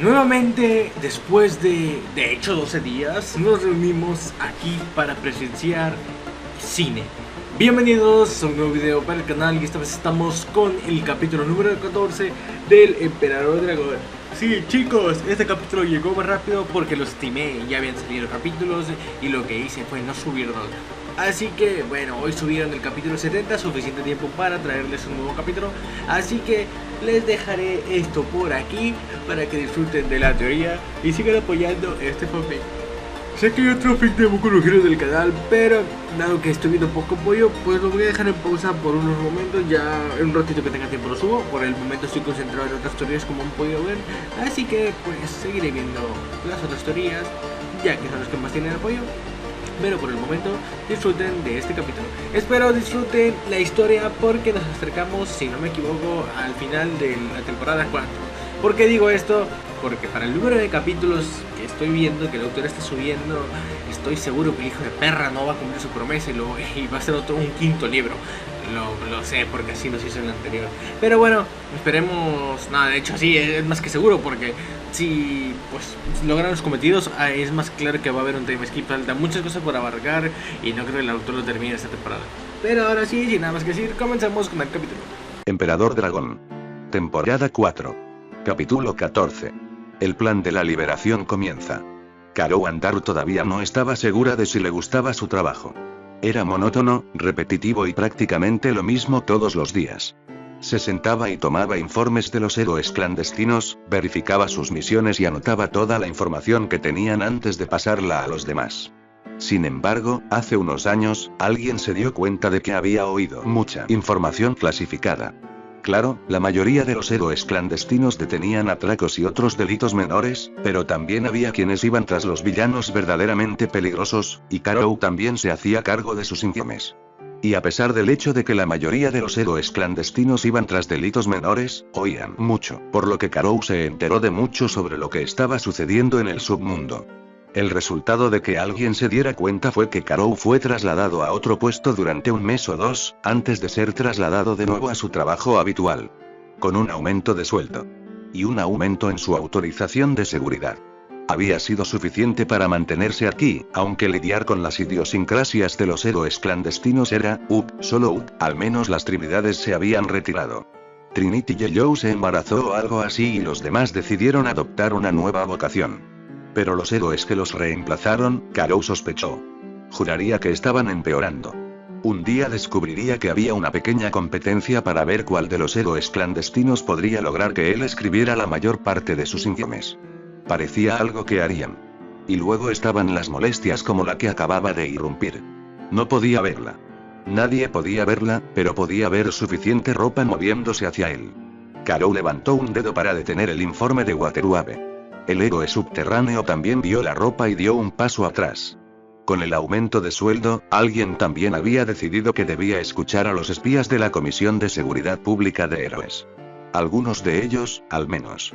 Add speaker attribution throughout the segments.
Speaker 1: Nuevamente, después de hecho 12 días, nos reunimos aquí para presenciar cine. Bienvenidos a un nuevo video para el canal y esta vez estamos con el capítulo número 14 del Emperador Dragón. Sí, chicos, este capítulo llegó más rápido porque lo estimé, ya habían salido capítulos y lo que hice fue no subirlos. Así que, bueno, hoy subieron el capítulo 70, suficiente tiempo para traerles un nuevo capítulo. Así que les dejaré esto por aquí para que disfruten de la teoría y sigan apoyando este fanfic. Sé que hay otro fanfic de Boku no Hero del canal, pero dado que estoy viendo poco apoyo, pues lo voy a dejar en pausa por unos momentos. Ya en un ratito que tenga tiempo lo subo. Por el momento estoy concentrado en otras teorías, como han podido ver. Así que pues seguiré viendo las otras teorías, ya que son las que más tienen apoyo. Pero por el momento disfruten de este capítulo. Espero disfruten la historia porque nos acercamos, si no me equivoco, al final de la temporada 4. ¿Por qué digo esto? Porque para el número de capítulos que estoy viendo, que el autor está subiendo, estoy seguro que el hijo de perra no va a cumplir su promesa y va a ser otro, un quinto libro. Lo sé porque así nos hizo en el anterior. Pero bueno, esperemos. Nada, de hecho sí, es más que seguro porque si pues logran los cometidos, es más claro que va a haber un time skip. Falta muchas cosas por abarcar y no creo que el autor lo termine esta temporada. Pero ahora sí, sin nada más que decir, comenzamos con el capítulo.
Speaker 2: Emperador Dragón. Temporada 4. Capítulo 14. El plan de la liberación comienza. Karou Andaru todavía no estaba segura de si le gustaba su trabajo. Era monótono, repetitivo y prácticamente lo mismo todos los días. Se sentaba y tomaba informes de los héroes clandestinos, verificaba sus misiones y anotaba toda la información que tenían antes de pasarla a los demás. Sin embargo, hace unos años, alguien se dio cuenta de que había oído mucha información clasificada. Claro, la mayoría de los héroes clandestinos detenían atracos y otros delitos menores, pero también había quienes iban tras los villanos verdaderamente peligrosos, y Karou también se hacía cargo de sus informes. Y a pesar del hecho de que la mayoría de los héroes clandestinos iban tras delitos menores, oían mucho, por lo que Karou se enteró de mucho sobre lo que estaba sucediendo en el submundo. El resultado de que alguien se diera cuenta fue que Karou fue trasladado a otro puesto durante un mes o dos, antes de ser trasladado de nuevo a su trabajo habitual. Con un aumento de sueldo. Y un aumento en su autorización de seguridad. Había sido suficiente para mantenerse aquí, aunque lidiar con las idiosincrasias de los héroes clandestinos era, solo al menos las Trinidades se habían retirado. Trinity Yellow se embarazó o algo así y los demás decidieron adoptar una nueva vocación. Pero los héroes que los reemplazaron, Karou sospechó. Juraría que estaban empeorando. Un día descubriría que había una pequeña competencia para ver cuál de los héroes clandestinos podría lograr que él escribiera la mayor parte de sus informes. Parecía algo que harían. Y luego estaban las molestias como la que acababa de irrumpir. No podía verla. Nadie podía verla, pero podía ver suficiente ropa moviéndose hacia él. Karou levantó un dedo para detener el informe de Wataruabe. El héroe subterráneo también vio la ropa y dio un paso atrás. Con el aumento de sueldo, alguien también había decidido que debía escuchar a los espías de la Comisión de Seguridad Pública de Héroes. Algunos de ellos, al menos.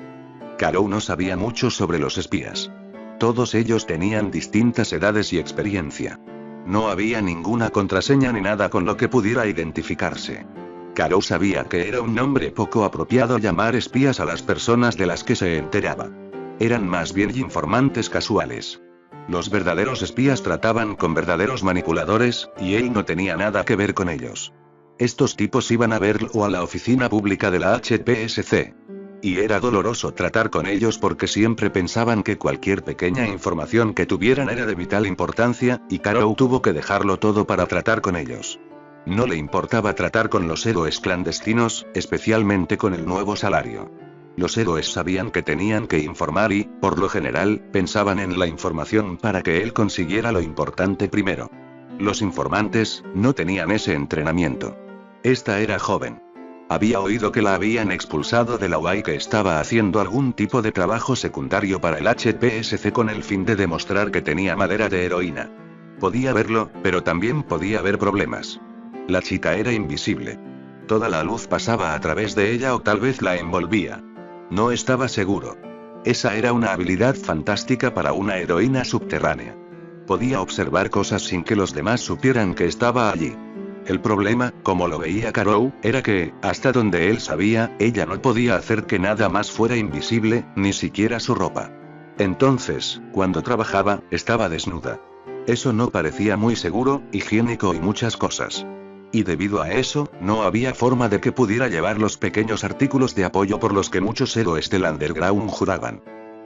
Speaker 2: Karou no sabía mucho sobre los espías. Todos ellos tenían distintas edades y experiencia. No había ninguna contraseña ni nada con lo que pudiera identificarse. Karou sabía que era un nombre poco apropiado llamar espías a las personas de las que se enteraba. Eran más bien informantes casuales. Los verdaderos espías trataban con verdaderos manipuladores, y él no tenía nada que ver con ellos. Estos tipos iban a verlo a la oficina pública de la HPSC. Y era doloroso tratar con ellos porque siempre pensaban que cualquier pequeña información que tuvieran era de vital importancia, y Karou tuvo que dejarlo todo para tratar con ellos. No le importaba tratar con los héroes clandestinos, especialmente con el nuevo salario. Los héroes sabían que tenían que informar y, por lo general, pensaban en la información para que él consiguiera lo importante primero. Los informantes, no tenían ese entrenamiento. Esta era joven. Había oído que la habían expulsado de la UA y que estaba haciendo algún tipo de trabajo secundario para el HPSC con el fin de demostrar que tenía madera de heroína. Podía verlo, pero también podía ver problemas. La chica era invisible. Toda la luz pasaba a través de ella o tal vez la envolvía. No estaba seguro. Esa era una habilidad fantástica para una heroína subterránea. Podía observar cosas sin que los demás supieran que estaba allí. El problema, como lo veía Karou, era que, hasta donde él sabía, ella no podía hacer que nada más fuera invisible, ni siquiera su ropa. Entonces, cuando trabajaba, estaba desnuda. Eso no parecía muy seguro, higiénico y muchas cosas. Y debido a eso, no había forma de que pudiera llevar los pequeños artículos de apoyo por los que muchos héroes del underground juraban.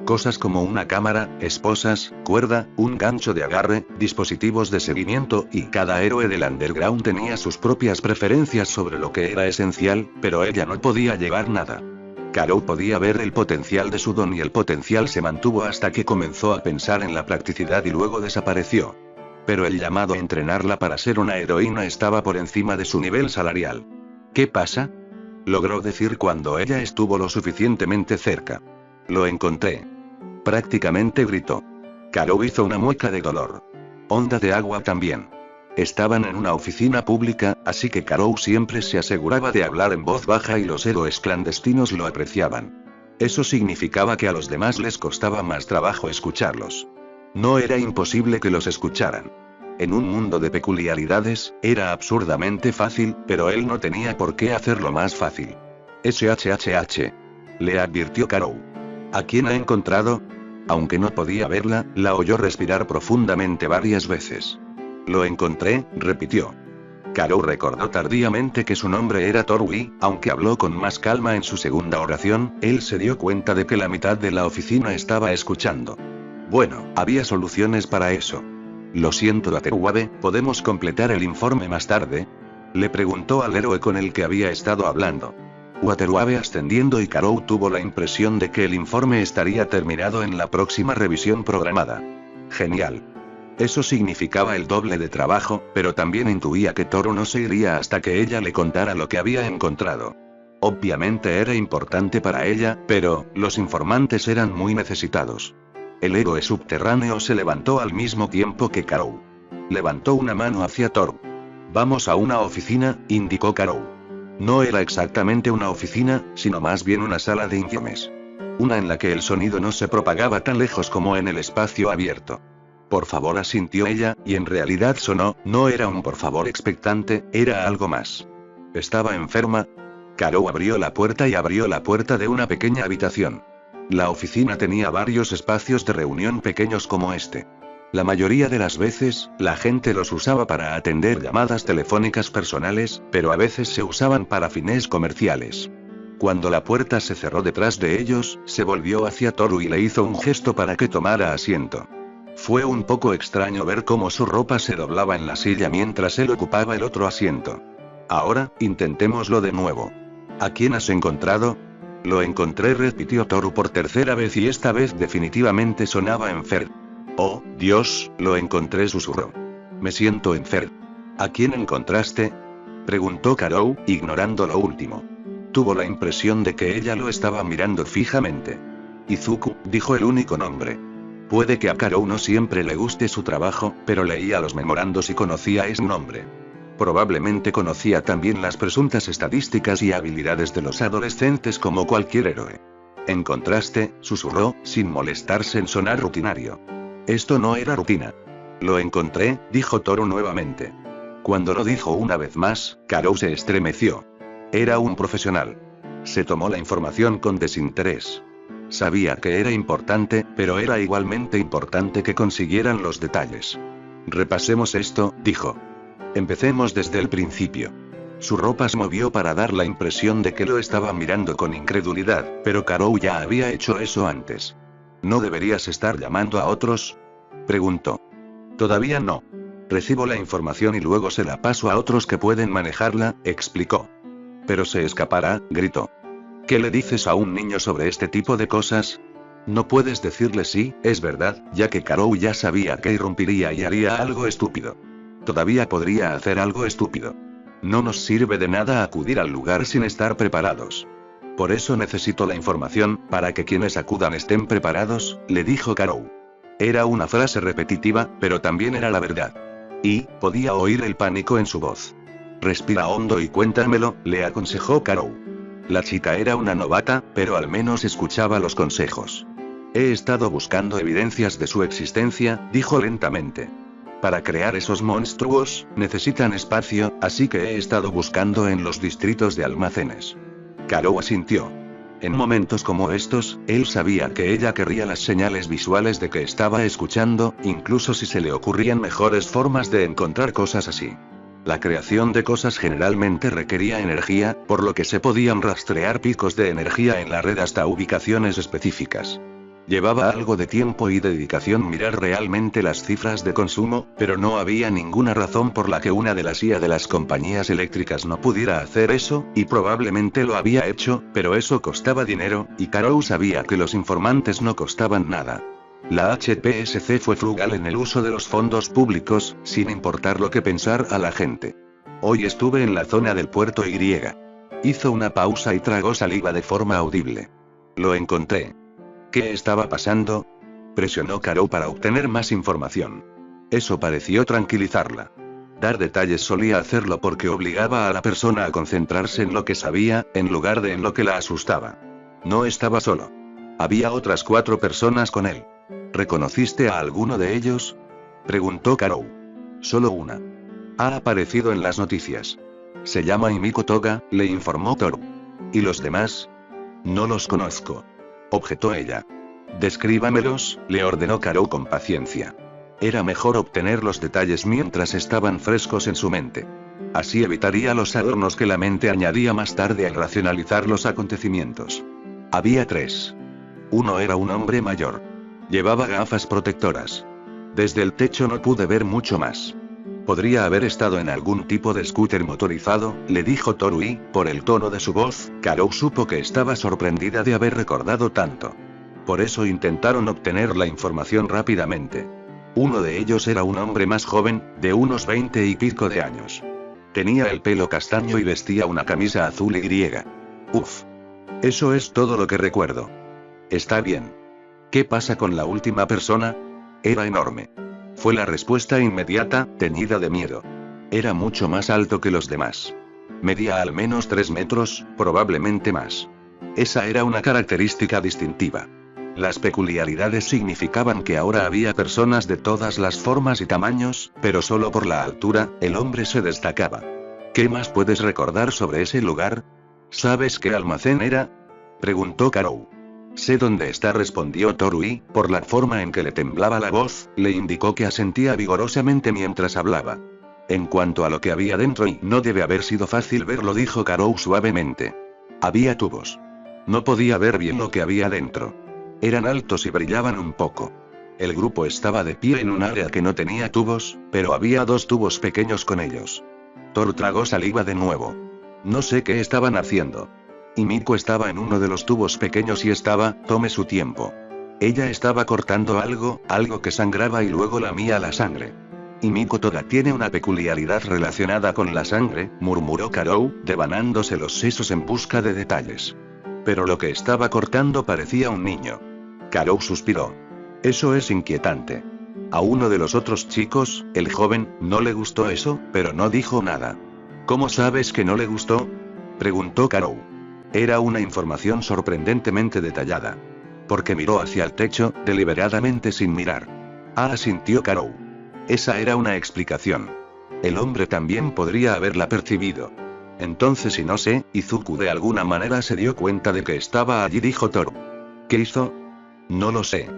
Speaker 2: Cosas como una cámara, esposas, cuerda, un gancho de agarre, dispositivos de seguimiento, y cada héroe del underground tenía sus propias preferencias sobre lo que era esencial, pero ella no podía llevar nada. Karou podía ver el potencial de su don y el potencial se mantuvo hasta que comenzó a pensar en la practicidad y luego desapareció. Pero el llamado a entrenarla para ser una heroína estaba por encima de su nivel salarial. ¿Qué pasa?, logró decir cuando ella estuvo lo suficientemente cerca. Lo encontré. Prácticamente gritó. Karou hizo una mueca de dolor. Onda de agua también. Estaban en una oficina pública, así que Karou siempre se aseguraba de hablar en voz baja y los héroes clandestinos lo apreciaban. Eso significaba que a los demás les costaba más trabajo escucharlos. No era imposible que los escucharan. En un mundo de peculiaridades, era absurdamente fácil, pero él no tenía por qué hacerlo más fácil. SHHH. Le advirtió Karou. ¿A quién ha encontrado? Aunque no podía verla, la oyó respirar profundamente varias veces. Lo encontré, repitió. Karou recordó tardíamente que su nombre era Torwi, aunque habló con más calma en su segunda oración, él se dio cuenta de que la mitad de la oficina estaba escuchando. Bueno, había soluciones para eso. Lo siento, Waterwabe, ¿podemos completar el informe más tarde?, le preguntó al héroe con el que había estado hablando. Waterwabe ascendiendo y Karou tuvo la impresión de que el informe estaría terminado en la próxima revisión programada. Genial. Eso significaba el doble de trabajo, pero también intuía que Toru no se iría hasta que ella le contara lo que había encontrado. Obviamente era importante para ella, pero los informantes eran muy necesitados. El héroe subterráneo se levantó al mismo tiempo que Karou. Levantó una mano hacia Toru. Vamos a una oficina, indicó Karou. No era exactamente una oficina, sino más bien una sala de informes. Una en la que el sonido no se propagaba tan lejos como en el espacio abierto. Por favor, asintió ella, y en realidad sonó, no era un por favor expectante, era algo más. ¿Estaba enferma? Karou abrió la puerta y abrió la puerta de una pequeña habitación. La oficina tenía varios espacios de reunión pequeños como este. La mayoría de las veces, la gente los usaba para atender llamadas telefónicas personales, pero a veces se usaban para fines comerciales. Cuando la puerta se cerró detrás de ellos, se volvió hacia Toru y le hizo un gesto para que tomara asiento. Fue un poco extraño ver cómo su ropa se doblaba en la silla mientras él ocupaba el otro asiento. Ahora, intentémoslo de nuevo. ¿A quién has encontrado? Lo encontré, repitió Toru por tercera vez y esta vez definitivamente sonaba enfermo. Oh, Dios, lo encontré, susurró. Me siento enfermo. ¿A quién encontraste?, preguntó Karou, ignorando lo último. Tuvo la impresión de que ella lo estaba mirando fijamente. Izuku, dijo el único nombre. Puede que a Karou no siempre le guste su trabajo, pero leía los memorandos y conocía ese nombre. Probablemente conocía también las presuntas estadísticas y habilidades de los adolescentes como cualquier héroe. ¿Encontraste?, susurró, sin molestarse en sonar rutinario. Esto no era rutina. Lo encontré, dijo Toru nuevamente. Cuando lo dijo una vez más, Karou se estremeció. Era un profesional. Se tomó la información con desinterés. Sabía que era importante, pero era igualmente importante que consiguieran los detalles. Repasemos esto, dijo. Empecemos desde el principio. Su ropa se movió para dar la impresión de que lo estaba mirando con incredulidad, pero Karou ya había hecho eso antes. ¿No deberías estar llamando a otros?, preguntó. Todavía no. Recibo la información y luego se la paso a otros que pueden manejarla, explicó. Pero se escapará, gritó. ¿Qué le dices a un niño sobre este tipo de cosas? No puedes decirle sí, es verdad, ya que Karou ya sabía que irrumpiría y haría algo estúpido. Todavía podría hacer algo estúpido. No nos sirve de nada acudir al lugar sin estar preparados. Por eso necesito la información, para que quienes acudan estén preparados, le dijo Karou. Era una frase repetitiva, pero también era la verdad. Y, podía oír el pánico en su voz. Respira hondo y cuéntamelo, le aconsejó Karou. La chica era una novata, pero al menos escuchaba los consejos. He estado buscando evidencias de su existencia, dijo lentamente. Para crear esos monstruos, necesitan espacio, así que he estado buscando en los distritos de almacenes. Karou asintió. En momentos como estos, él sabía que ella querría las señales visuales de que estaba escuchando, incluso si se le ocurrían mejores formas de encontrar cosas así. La creación de cosas generalmente requería energía, por lo que se podían rastrear picos de energía en la red hasta ubicaciones específicas. Llevaba algo de tiempo y dedicación mirar realmente las cifras de consumo, pero no había ninguna razón por la que una de las IA de las compañías eléctricas no pudiera hacer eso, y probablemente lo había hecho, pero eso costaba dinero, y Karou sabía que los informantes no costaban nada. La HPSC fue frugal en el uso de los fondos públicos, sin importar lo que pensara la gente. Hoy estuve en la zona del puerto Y. Hizo una pausa y tragó saliva de forma audible. Lo encontré. ¿Qué estaba pasando? Presionó Karou para obtener más información. Eso pareció tranquilizarla. Dar detalles solía hacerlo porque obligaba a la persona a concentrarse en lo que sabía, en lugar de en lo que la asustaba. No estaba solo. Había otras 4 personas con él. ¿Reconociste a alguno de ellos? Preguntó Karou. Solo una. Ha aparecido en las noticias. Se llama Himiko Toga, le informó Toru. ¿Y los demás? No los conozco. Objetó ella. Descríbamelos, le ordenó Karou con paciencia. Era mejor obtener los detalles mientras estaban frescos en su mente. Así evitaría los adornos que la mente añadía más tarde al racionalizar los acontecimientos. Había 3. Uno era un hombre mayor. Llevaba gafas protectoras. Desde el techo no pude ver mucho más. Podría haber estado en algún tipo de scooter motorizado, le dijo Toru y, por el tono de su voz, Karou supo que estaba sorprendida de haber recordado tanto. Por eso intentaron obtener la información rápidamente. Uno de ellos era un hombre más joven, de unos 20 y pico de años. Tenía el pelo castaño y vestía una camisa azul y. Uf. Eso es todo lo que recuerdo. Está bien. ¿Qué pasa con la última persona? Era enorme. Fue la respuesta inmediata, teñida de miedo. Era mucho más alto que los demás. Medía al menos 3 metros, probablemente más. Esa era una característica distintiva. Las peculiaridades significaban que ahora había personas de todas las formas y tamaños, pero solo por la altura, el hombre se destacaba. ¿Qué más puedes recordar sobre ese lugar? ¿Sabes qué almacén era? Preguntó Karou. Sé dónde está, respondió Toru y, por la forma en que le temblaba la voz, le indicó que asentía vigorosamente mientras hablaba. En cuanto a lo que había dentro y no debe haber sido fácil verlo, dijo Karou suavemente. Había tubos. No podía ver bien lo que había dentro. Eran altos y brillaban un poco. El grupo estaba de pie en un área que no tenía tubos, pero había 2 tubos pequeños con ellos. Toru tragó saliva de nuevo. No sé qué estaban haciendo. Himiko estaba en uno de los tubos pequeños y tome su tiempo. Ella estaba cortando algo que sangraba y luego lamía la sangre. Himiko Toga tiene una peculiaridad relacionada con la sangre, murmuró Karou, devanándose los sesos en busca de detalles. Pero lo que estaba cortando parecía un niño. Karou suspiró. Eso es inquietante. A uno de los otros chicos, el joven, no le gustó eso, pero no dijo nada. ¿Cómo sabes que no le gustó? Preguntó Karou. Era una información sorprendentemente detallada. Porque miró hacia el techo, deliberadamente sin mirar. Asintió Karou. Esa era una explicación. El hombre también podría haberla percibido. Entonces, y no sé, Izuku de alguna manera se dio cuenta de que estaba allí, dijo Toru. ¿Qué hizo? No lo sé.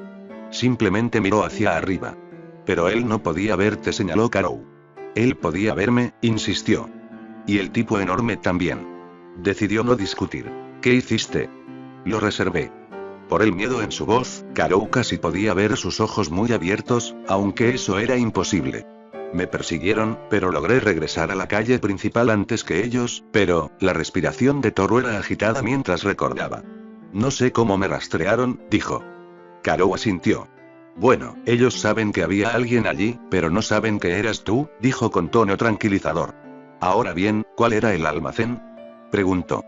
Speaker 2: Simplemente miró hacia arriba. Pero él no podía verte, señaló Karou. Él podía verme, insistió. Y el tipo enorme también. Decidió no discutir. ¿Qué hiciste? Lo reservé. Por el miedo en su voz, Karou casi podía ver sus ojos muy abiertos, aunque eso era imposible. Me persiguieron, pero logré regresar a la calle principal antes que ellos, pero, la respiración de Toru era agitada mientras recordaba. No sé cómo me rastrearon, dijo. Karou asintió. Bueno, ellos saben que había alguien allí, pero no saben que eras tú, dijo con tono tranquilizador. Ahora bien, ¿cuál era el almacén? Preguntó.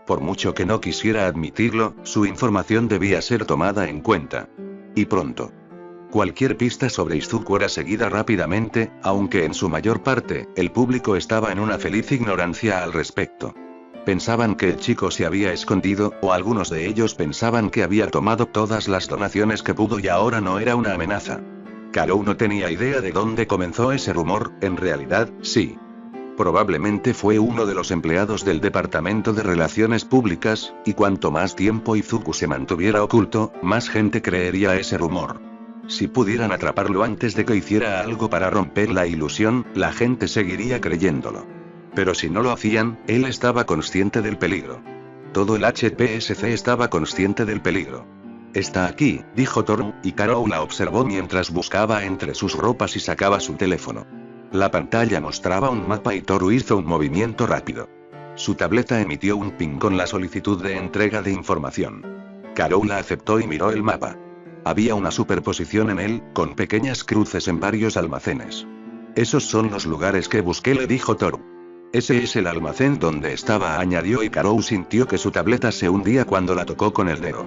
Speaker 2: Por mucho que no quisiera admitirlo, su información debía ser tomada en cuenta. Y pronto. Cualquier pista sobre Izuku era seguida rápidamente, aunque en su mayor parte, el público estaba en una feliz ignorancia al respecto. Pensaban que el chico se había escondido, o algunos de ellos pensaban que había tomado todas las donaciones que pudo y ahora no era una amenaza. Karou no tenía idea de dónde comenzó ese rumor, en realidad, sí. Probablemente fue uno de los empleados del Departamento de Relaciones Públicas, y cuanto más tiempo Izuku se mantuviera oculto, más gente creería ese rumor. Si pudieran atraparlo antes de que hiciera algo para romper la ilusión, la gente seguiría creyéndolo. Pero si no lo hacían, él estaba consciente del peligro. Todo el HPSC estaba consciente del peligro. Está aquí, dijo Toru, y Karou la observó mientras buscaba entre sus ropas y sacaba su teléfono. La pantalla mostraba un mapa y Toru hizo un movimiento rápido. Su tableta emitió un ping con la solicitud de entrega de información. Karou la aceptó y miró el mapa. Había una superposición en él, con pequeñas cruces en varios almacenes. Esos son los lugares que busqué, le dijo Toru. Ese es el almacén donde estaba, añadió, y Karou sintió que su tableta se hundía cuando la tocó con el dedo.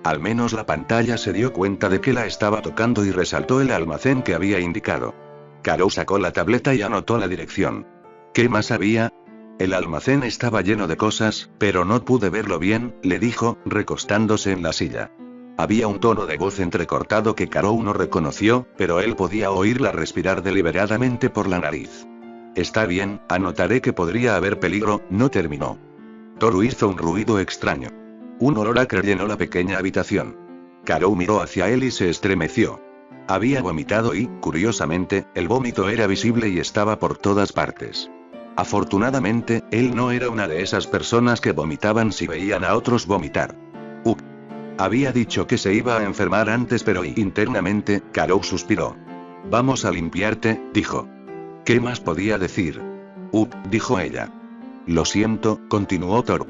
Speaker 2: Al menos la pantalla se dio cuenta de que la estaba tocando y resaltó el almacén que había indicado. Karou sacó la tableta y anotó la dirección. ¿Qué más había? El almacén estaba lleno de cosas, pero no pude verlo bien, le dijo, recostándose en la silla. Había un tono de voz entrecortado que Karou no reconoció, pero él podía oírla respirar deliberadamente por la nariz. Está bien, anotaré que podría haber peligro, no terminó. Toru hizo un ruido extraño. Un olor acre llenó la pequeña habitación. Karou miró hacia él y se estremeció. Había vomitado y, curiosamente, el vómito era visible y estaba por todas partes. Afortunadamente, él no era una de esas personas que vomitaban si veían a otros vomitar. Había dicho que se iba a enfermar antes, pero internamente, Karou suspiró. Vamos a limpiarte, dijo. ¿Qué más podía decir? Dijo ella. Lo siento, continuó Toru.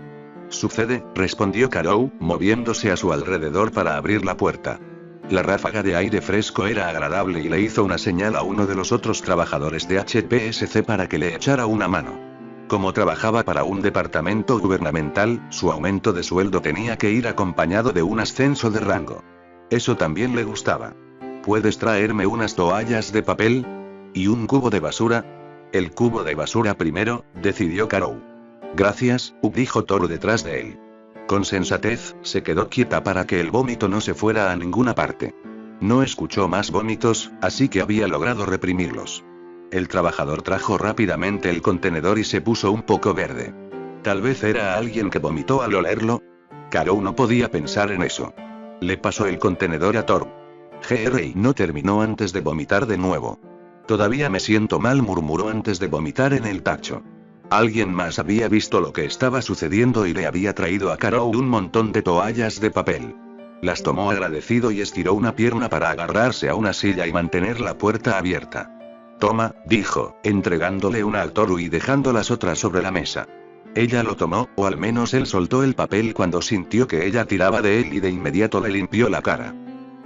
Speaker 2: Sucede, respondió Karou, moviéndose a su alrededor para abrir la puerta. La ráfaga de aire fresco era agradable y le hizo una señal a uno de los otros trabajadores de HPSC para que le echara una mano. Como trabajaba para un departamento gubernamental, su aumento de sueldo tenía que ir acompañado de un ascenso de rango. Eso también le gustaba. ¿Puedes traerme unas toallas de papel? ¿Y un cubo de basura? El cubo de basura primero, decidió Karou. Gracias, dijo Toru detrás de él. Con sensatez, se quedó quieta para que el vómito no se fuera a ninguna parte. No escuchó más vómitos, así que había logrado reprimirlos. El trabajador trajo rápidamente el contenedor y se puso un poco verde. Tal vez era alguien que vomitó al olerlo. Karou no podía pensar en eso. Le pasó el contenedor a Toru. Gr no terminó antes de vomitar de nuevo. Todavía me siento mal, murmuró antes de vomitar en el tacho. Alguien más había visto lo que estaba sucediendo y le había traído a Karou un montón de toallas de papel. Las tomó agradecido y estiró una pierna para agarrarse a una silla y mantener la puerta abierta. Toma, dijo, entregándole una al Toru y dejando las otras sobre la mesa. Ella lo tomó, o al menos él soltó el papel cuando sintió que ella tiraba de él y de inmediato le limpió la cara.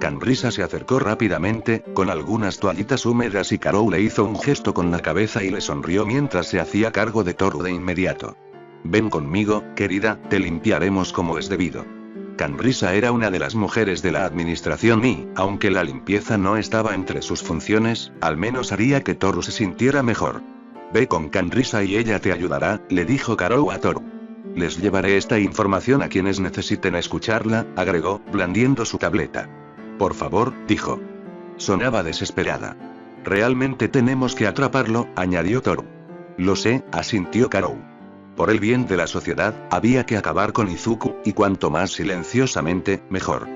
Speaker 2: Canrisa se acercó rápidamente, con algunas toallitas húmedas y Karou le hizo un gesto con la cabeza y le sonrió mientras se hacía cargo de Toru de inmediato. Ven conmigo, querida, te limpiaremos como es debido. Canrisa era una de las mujeres de la administración y, aunque la limpieza no estaba entre sus funciones, al menos haría que Toru se sintiera mejor. Ve con Canrisa y ella te ayudará, le dijo Karou a Toru. Les llevaré esta información a quienes necesiten escucharla, agregó, blandiendo su tableta. Por favor, dijo. Sonaba desesperada. Realmente tenemos que atraparlo, añadió Toru. Lo sé, asintió Karou. Por el bien de la sociedad, había que acabar con Izuku, y cuanto más silenciosamente, mejor.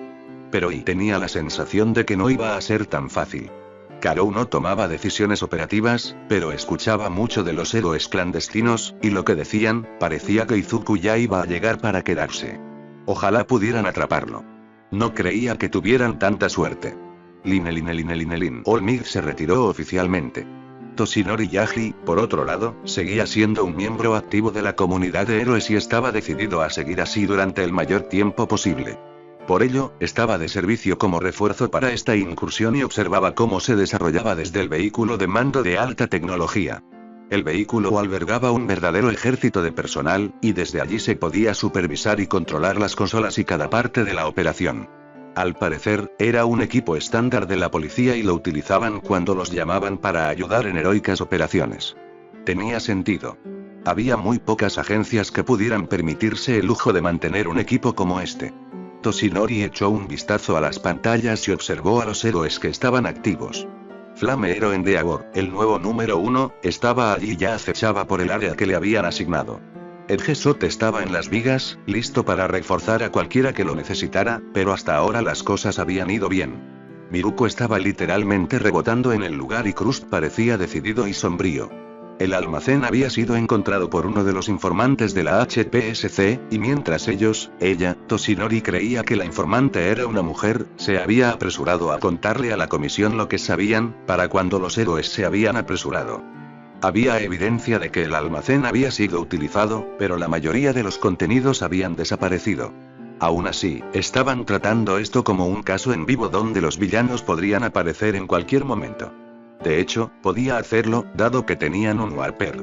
Speaker 2: Pero tenía la sensación de que no iba a ser tan fácil. Karou no tomaba decisiones operativas, pero escuchaba mucho de los héroes clandestinos, y lo que decían, parecía que Izuku ya iba a llegar para quedarse. Ojalá pudieran atraparlo. No creía que tuvieran tanta suerte. Olmig se retiró oficialmente. Toshinori Yaji, por otro lado, seguía siendo un miembro activo de la comunidad de héroes y estaba decidido a seguir así durante el mayor tiempo posible. Por ello, estaba de servicio como refuerzo para esta incursión y observaba cómo se desarrollaba desde el vehículo de mando de alta tecnología. El vehículo albergaba un verdadero ejército de personal, y desde allí se podía supervisar y controlar las consolas y cada parte de la operación. Al parecer, era un equipo estándar de la policía y lo utilizaban cuando los llamaban para ayudar en heroicas operaciones. Tenía sentido. Había muy pocas agencias que pudieran permitirse el lujo de mantener un equipo como este. Toshinori echó un vistazo a las pantallas y observó a los héroes que estaban activos. Flame Endeavor, el nuevo número 1, estaba allí y ya acechaba por el área que le habían asignado. Edgesot estaba en las vigas, listo para reforzar a cualquiera que lo necesitara, pero hasta ahora las cosas habían ido bien. Miruko estaba literalmente rebotando en el lugar y Krust parecía decidido y sombrío. El almacén había sido encontrado por uno de los informantes de la HPSC, y mientras ella, Toshinori creía que la informante era una mujer, se había apresurado a contarle a la comisión lo que sabían, para cuando los héroes se habían apresurado. Había evidencia de que el almacén había sido utilizado, pero la mayoría de los contenidos habían desaparecido. Aún así, estaban tratando esto como un caso en vivo donde los villanos podrían aparecer en cualquier momento. De hecho, podía hacerlo, dado que tenían un Warper.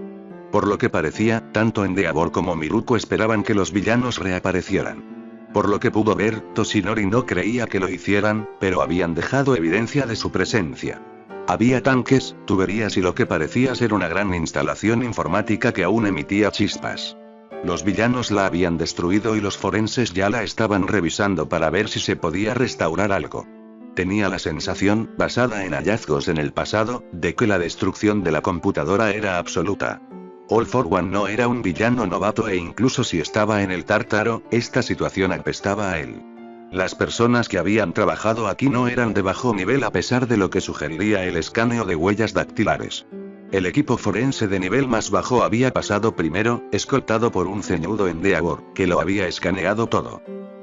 Speaker 2: Por lo que parecía, tanto Endeavor como Miruko esperaban que los villanos reaparecieran. Por lo que pudo ver, Toshinori no creía que lo hicieran, pero habían dejado evidencia de su presencia. Había tanques, tuberías y lo que parecía ser una gran instalación informática que aún emitía chispas. Los villanos la habían destruido y los forenses ya la estaban revisando para ver si se podía restaurar algo. Tenía la sensación, basada en hallazgos en el pasado, de que la destrucción de la computadora era absoluta. All for One no era un villano novato e incluso si estaba en el Tártaro, esta situación apestaba a él. Las personas que habían trabajado aquí no eran de bajo nivel a pesar de lo que sugería el escaneo de huellas dactilares. El equipo forense de nivel más bajo había pasado primero, escoltado por un ceñudo Endeavor, que lo había escaneado todo.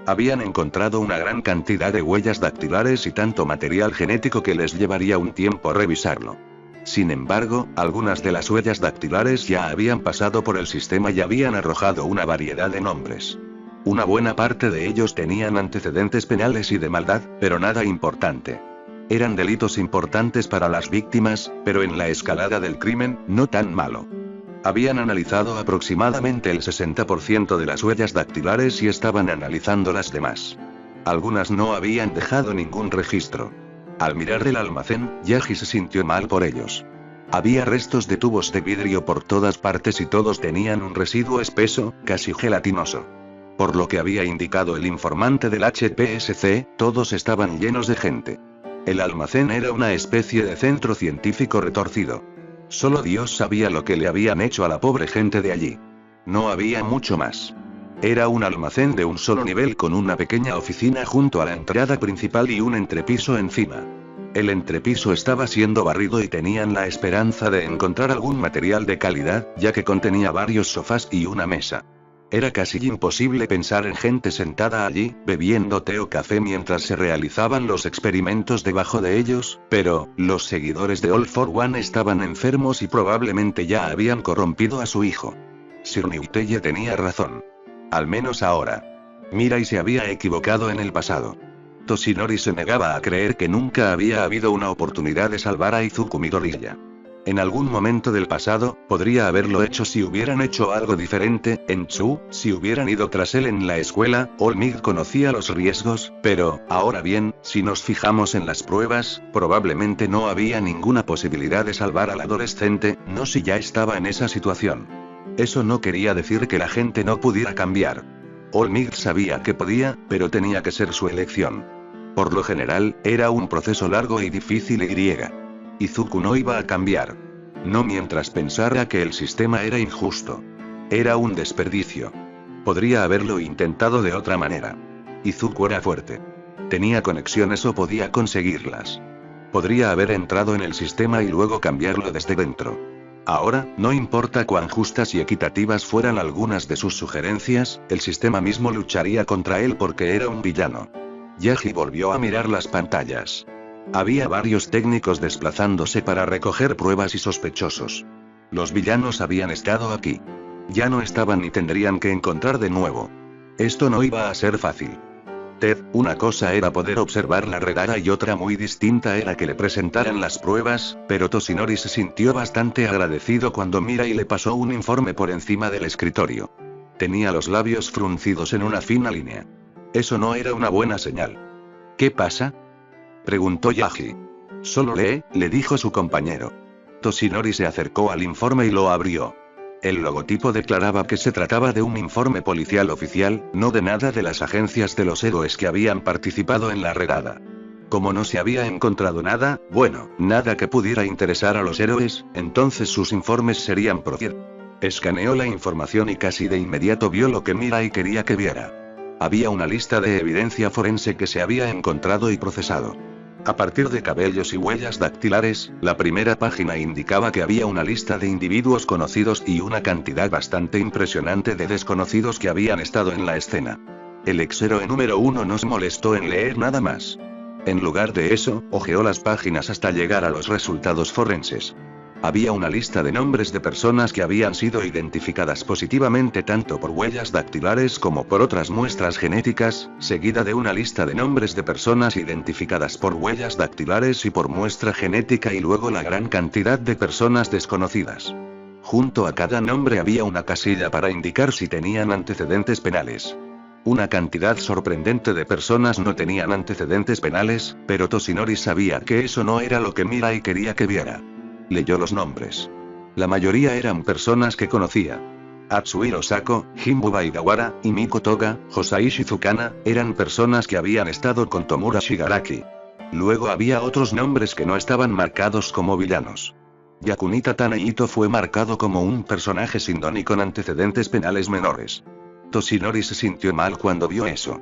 Speaker 2: Habían encontrado una gran cantidad de huellas dactilares y tanto material genético que les llevaría un tiempo revisarlo. Sin embargo, algunas de las huellas dactilares ya habían pasado por el sistema y habían arrojado una variedad de nombres. Una buena parte de ellos tenían antecedentes penales y de maldad, pero nada importante. Eran delitos importantes para las víctimas, pero en la escalada del crimen, no tan malo. Habían analizado aproximadamente el 60% de las huellas dactilares y estaban analizando las demás. Algunas no habían dejado ningún registro. Al mirar el almacén, Yagi se sintió mal por ellos. Había restos de tubos de vidrio por todas partes y todos tenían un residuo espeso, casi gelatinoso. Por lo que había indicado el informante del HPSC, todos estaban llenos de gente. El almacén era una especie de centro científico retorcido. Solo Dios sabía lo que le habían hecho a la pobre gente de allí. No había mucho más. Era un almacén de un solo nivel con una pequeña oficina junto a la entrada principal y un entrepiso encima. El entrepiso estaba siendo barrido y tenían la esperanza de encontrar algún material de calidad, ya que contenía varios sofás y una mesa. Era casi imposible pensar en gente sentada allí, bebiendo té o café mientras se realizaban los experimentos debajo de ellos, pero, los seguidores de All for One estaban enfermos y probablemente ya habían corrompido a su hijo. Sir Newteye tenía razón. Al menos ahora. Mirai se había equivocado en el pasado. Toshinori se negaba a creer que nunca había habido una oportunidad de salvar a Izuku Midoriya. En algún momento del pasado, podría haberlo hecho si hubieran hecho algo diferente, en Chu, si hubieran ido tras él en la escuela, Olmig conocía los riesgos, pero, ahora bien, si nos fijamos en las pruebas, probablemente no había ninguna posibilidad de salvar al adolescente, no si ya estaba en esa situación. Eso no quería decir que la gente no pudiera cambiar. Olmig sabía que podía, pero tenía que ser su elección. Por lo general, era un proceso largo y difícil Izuku no iba a cambiar. No mientras pensara que el sistema era injusto. Era un desperdicio. Podría haberlo intentado de otra manera. Izuku era fuerte. Tenía conexiones o podía conseguirlas. Podría haber entrado en el sistema y luego cambiarlo desde dentro. Ahora, no importa cuán justas y equitativas fueran algunas de sus sugerencias, el sistema mismo lucharía contra él porque era un villano. Yagi volvió a mirar las pantallas. Había varios técnicos desplazándose para recoger pruebas y sospechosos. Los villanos habían estado aquí. Ya no estaban ni tendrían que encontrar de nuevo. Esto no iba a ser fácil. Ted, una cosa era poder observar la redada y otra muy distinta era que le presentaran las pruebas, pero Toshinori se sintió bastante agradecido cuando Mirai le pasó un informe por encima del escritorio. Tenía los labios fruncidos en una fina línea. Eso no era una buena señal. ¿Qué pasa?, preguntó Yagi. Solo lee, le dijo su compañero. Toshinori se acercó al informe y lo abrió. El logotipo declaraba que se trataba de un informe policial oficial, no de nada de las agencias de los héroes que habían participado en la redada. Como no se había encontrado nada, bueno, nada que pudiera interesar a los héroes, entonces sus informes serían procedentes. Escaneó la información y casi de inmediato vio lo que Mirai quería que viera. Había una lista de evidencia forense que se había encontrado y procesado. A partir de cabellos y huellas dactilares, la primera página indicaba que había una lista de individuos conocidos y una cantidad bastante impresionante de desconocidos que habían estado en la escena. El ex-héroe número 1 no se molestó en leer nada más. En lugar de eso, hojeó las páginas hasta llegar a los resultados forenses. Había una lista de nombres de personas que habían sido identificadas positivamente tanto por huellas dactilares como por otras muestras genéticas, seguida de una lista de nombres de personas identificadas por huellas dactilares y por muestra genética y luego la gran cantidad de personas desconocidas. Junto a cada nombre había una casilla para indicar si tenían antecedentes penales. Una cantidad sorprendente de personas no tenían antecedentes penales, pero Toshinori sabía que eso no era lo que Mirai quería que viera. Leyó los nombres. La mayoría eran personas que conocía. Atsuhiro Sako, Jimbu Baigawara, y Miko Toga, Hosaishi Tsukana, eran personas que habían estado con Tomura Shigaraki. Luego había otros nombres que no estaban marcados como villanos. Yakunita Taneito fue marcado como un personaje sin don y con antecedentes penales menores. Toshinori se sintió mal cuando vio eso.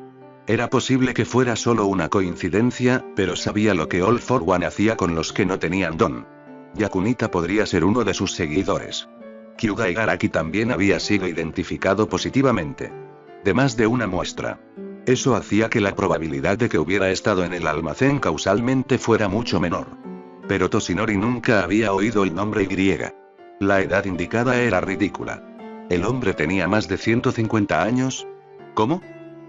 Speaker 2: Era posible que fuera solo una coincidencia, pero sabía lo que All for One hacía con los que no tenían don. Yakunita podría ser uno de sus seguidores. Kyuga Igaraki también había sido identificado positivamente. De más de una muestra. Eso hacía que la probabilidad de que hubiera estado en el almacén causalmente fuera mucho menor. Pero Toshinori nunca había oído el nombre Y. La edad indicada era ridícula. ¿El hombre tenía más de 150 años? ¿Cómo?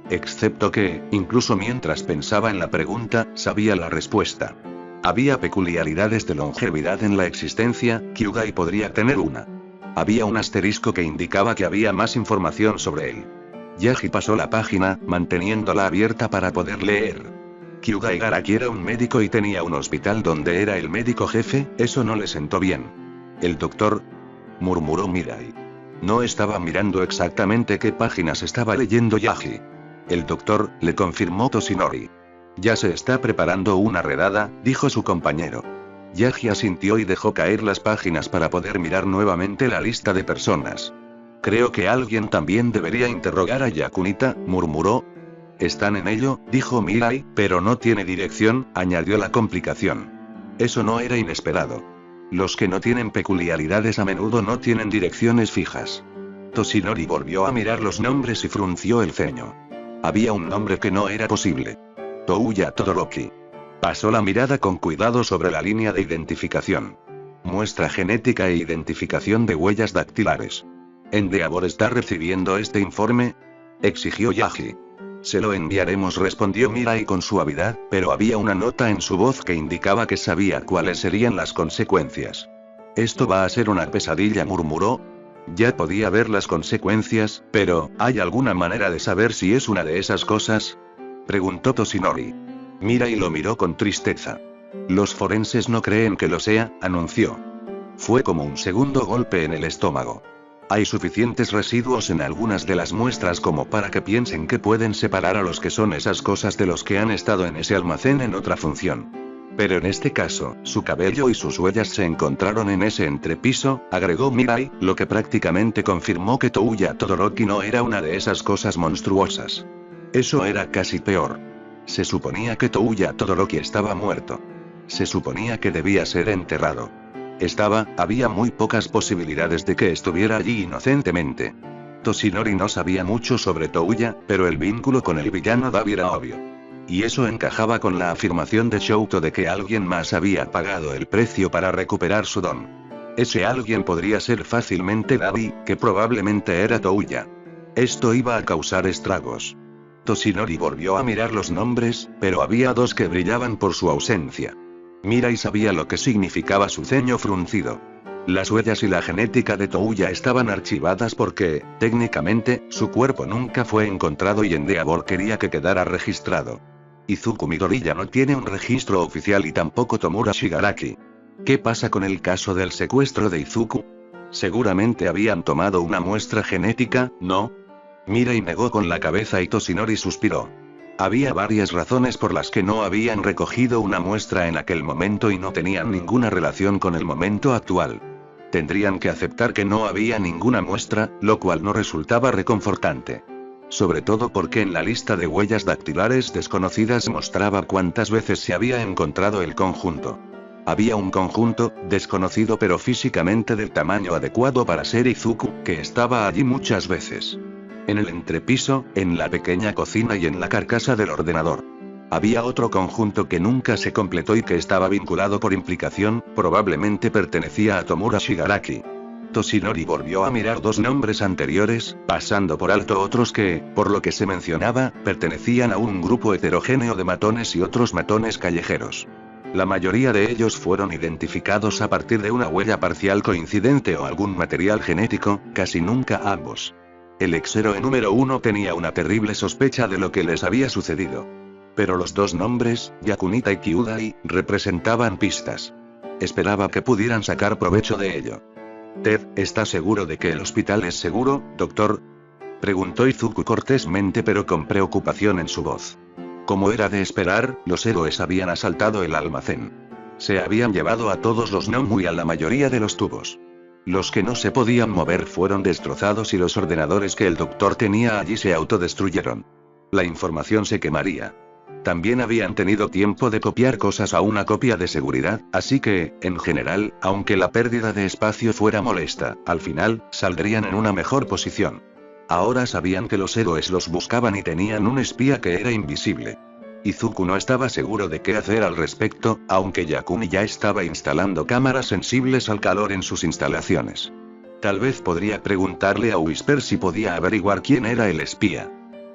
Speaker 2: Excepto que, incluso mientras pensaba en la pregunta, sabía la respuesta. Había peculiaridades de longevidad en la existencia, Kyugai podría tener una. Había un asterisco que indicaba que había más información sobre él. Yagi pasó la página, manteniéndola abierta para poder leer. Kyuga Igaraki era un médico y tenía un hospital donde era el médico jefe, eso no le sentó bien. El doctor, murmuró Mirai. No estaba mirando exactamente qué páginas estaba leyendo Yagi. El doctor, le confirmó Toshinori. Ya se está preparando una redada, dijo su compañero. Yagi asintió y dejó caer las páginas para poder mirar nuevamente la lista de personas. Creo que alguien también debería interrogar a Yakunita, murmuró. Están en ello, dijo Mirai, pero no tiene dirección, añadió la complicación. Eso no era inesperado. Los que no tienen peculiaridades a menudo no tienen direcciones fijas. Toshinori volvió a mirar los nombres y frunció el ceño. Había un nombre que no era posible. Touya Todoroki. Pasó la mirada con cuidado sobre la línea de identificación. Muestra genética e identificación de huellas dactilares. ¿Endeavor está recibiendo este informe?, exigió Yagi. Se lo enviaremos, respondió Mirai con suavidad, pero había una nota en su voz que indicaba que sabía cuáles serían las consecuencias. Esto va a ser una pesadilla, murmuró. Ya podía ver las consecuencias, pero, ¿hay alguna manera de saber si es una de esas cosas?, preguntó Toshinori. Mirai lo miró con tristeza. Los forenses no creen que lo sea, anunció. Fue como un segundo golpe en el estómago. Hay suficientes residuos en algunas de las muestras como para que piensen que pueden separar a los que son esas cosas de los que han estado en ese almacén en otra función. Pero en este caso, su cabello y sus huellas se encontraron en ese entrepiso, agregó Mirai, lo que prácticamente confirmó que Touya Todoroki no era una de esas cosas monstruosas. Eso era casi peor. Se suponía que Touya Todoroki estaba muerto. Se suponía que debía ser enterrado. Había muy pocas posibilidades de que estuviera allí inocentemente. Toshinori no sabía mucho sobre Touya, pero el vínculo con el villano Dabi era obvio. Y eso encajaba con la afirmación de Shouto de que alguien más había pagado el precio para recuperar su don. Ese alguien podría ser fácilmente Dabi, que probablemente era Touya. Esto iba a causar estragos. Toshinori volvió a mirar los nombres, pero había dos que brillaban por su ausencia. Mirai sabía lo que significaba su ceño fruncido. Las huellas y la genética de Touya estaban archivadas porque, técnicamente, su cuerpo nunca fue encontrado y Endeavor quería que quedara registrado. Izuku Midori ya no tiene un registro oficial y tampoco Tomura Shigaraki. ¿Qué pasa con el caso del secuestro de Izuku? Seguramente habían tomado una muestra genética, ¿no? Mirai negó con la cabeza y Toshinori suspiró. Había varias razones por las que no habían recogido una muestra en aquel momento y no tenían ninguna relación con el momento actual. Tendrían que aceptar que no había ninguna muestra, lo cual no resultaba reconfortante. Sobre todo porque en la lista de huellas dactilares desconocidas mostraba cuántas veces se había encontrado el conjunto. Había un conjunto, desconocido pero físicamente del tamaño adecuado para ser Izuku, que estaba allí muchas veces. En el entrepiso, en la pequeña cocina y en la carcasa del ordenador. Había otro conjunto que nunca se completó y que estaba vinculado por implicación, probablemente pertenecía a Tomura Shigaraki. Toshinori volvió a mirar dos nombres anteriores, pasando por alto otros que, por lo que se mencionaba, pertenecían a un grupo heterogéneo de matones y otros matones callejeros. La mayoría de ellos fueron identificados a partir de una huella parcial coincidente o algún material genético, casi nunca ambos. El ex-héroe número 1 tenía una terrible sospecha de lo que les había sucedido. Pero los dos nombres, Yakunita y Kyudai, representaban pistas. Esperaba que pudieran sacar provecho de ello. «Ted, ¿está seguro de que el hospital es seguro, doctor?», preguntó Izuku cortésmente pero con preocupación en su voz. Como era de esperar, los héroes habían asaltado el almacén. Se habían llevado a todos los Nomu y a la mayoría de los tubos. Los que no se podían mover fueron destrozados y los ordenadores que el doctor tenía allí se autodestruyeron. La información se quemaría. También habían tenido tiempo de copiar cosas a una copia de seguridad, así que, en general, aunque la pérdida de espacio fuera molesta, al final, saldrían en una mejor posición. Ahora sabían que los héroes los buscaban y tenían un espía que era invisible. Izuku no estaba seguro de qué hacer al respecto, aunque Yakuni ya estaba instalando cámaras sensibles al calor en sus instalaciones. Tal vez podría preguntarle a Whisper si podía averiguar quién era el espía.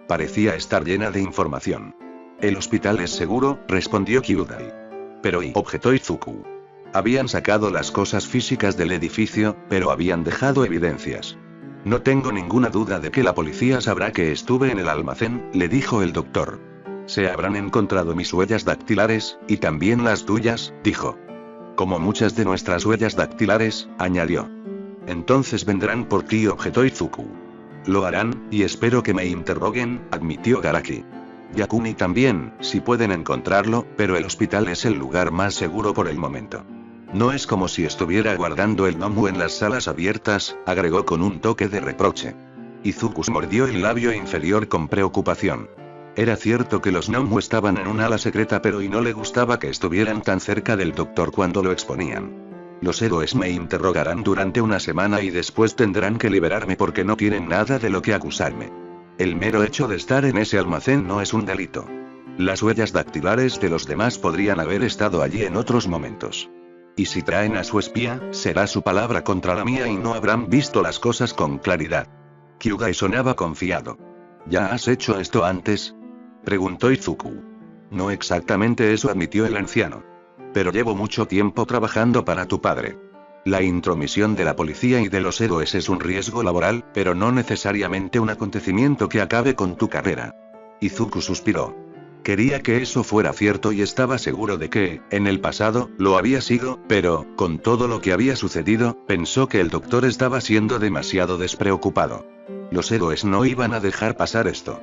Speaker 2: Parecía estar llena de información. «El hospital es seguro», respondió Kyudai. «Pero objetó Izuku. Habían sacado las cosas físicas del edificio, pero habían dejado evidencias. No tengo ninguna duda de que la policía sabrá que estuve en el almacén», le dijo el doctor. «Se habrán encontrado mis huellas dactilares, y también las tuyas», dijo. «Como muchas de nuestras huellas dactilares», añadió. «Entonces vendrán por ti», objetó Izuku. «Lo harán, y espero que me interroguen», admitió Garaki. «Yakuni también, si pueden encontrarlo, pero el hospital es el lugar más seguro por el momento. No es como si estuviera guardando el Nomu en las salas abiertas», agregó con un toque de reproche. Izuku mordió el labio inferior con preocupación. Era cierto que los Nomu estaban en un ala secreta pero y no le gustaba que estuvieran tan cerca del doctor cuando lo exponían. «Los héroes me interrogarán durante una semana y después tendrán que liberarme porque no tienen nada de lo que acusarme. El mero hecho de estar en ese almacén no es un delito. Las huellas dactilares de los demás podrían haber estado allí en otros momentos. Y si traen a su espía, será su palabra contra la mía y no habrán visto las cosas con claridad». Kyudai sonaba confiado. «¿Ya has hecho esto antes?», preguntó Izuku. «No exactamente eso», admitió el anciano. «Pero llevo mucho tiempo trabajando para tu padre. La intromisión de la policía y de los héroes es un riesgo laboral, pero no necesariamente un acontecimiento que acabe con tu carrera». Izuku suspiró. Quería que eso fuera cierto y estaba seguro de que, en el pasado, lo había sido, pero, con todo lo que había sucedido, pensó que el doctor estaba siendo demasiado despreocupado. Los héroes no iban a dejar pasar esto.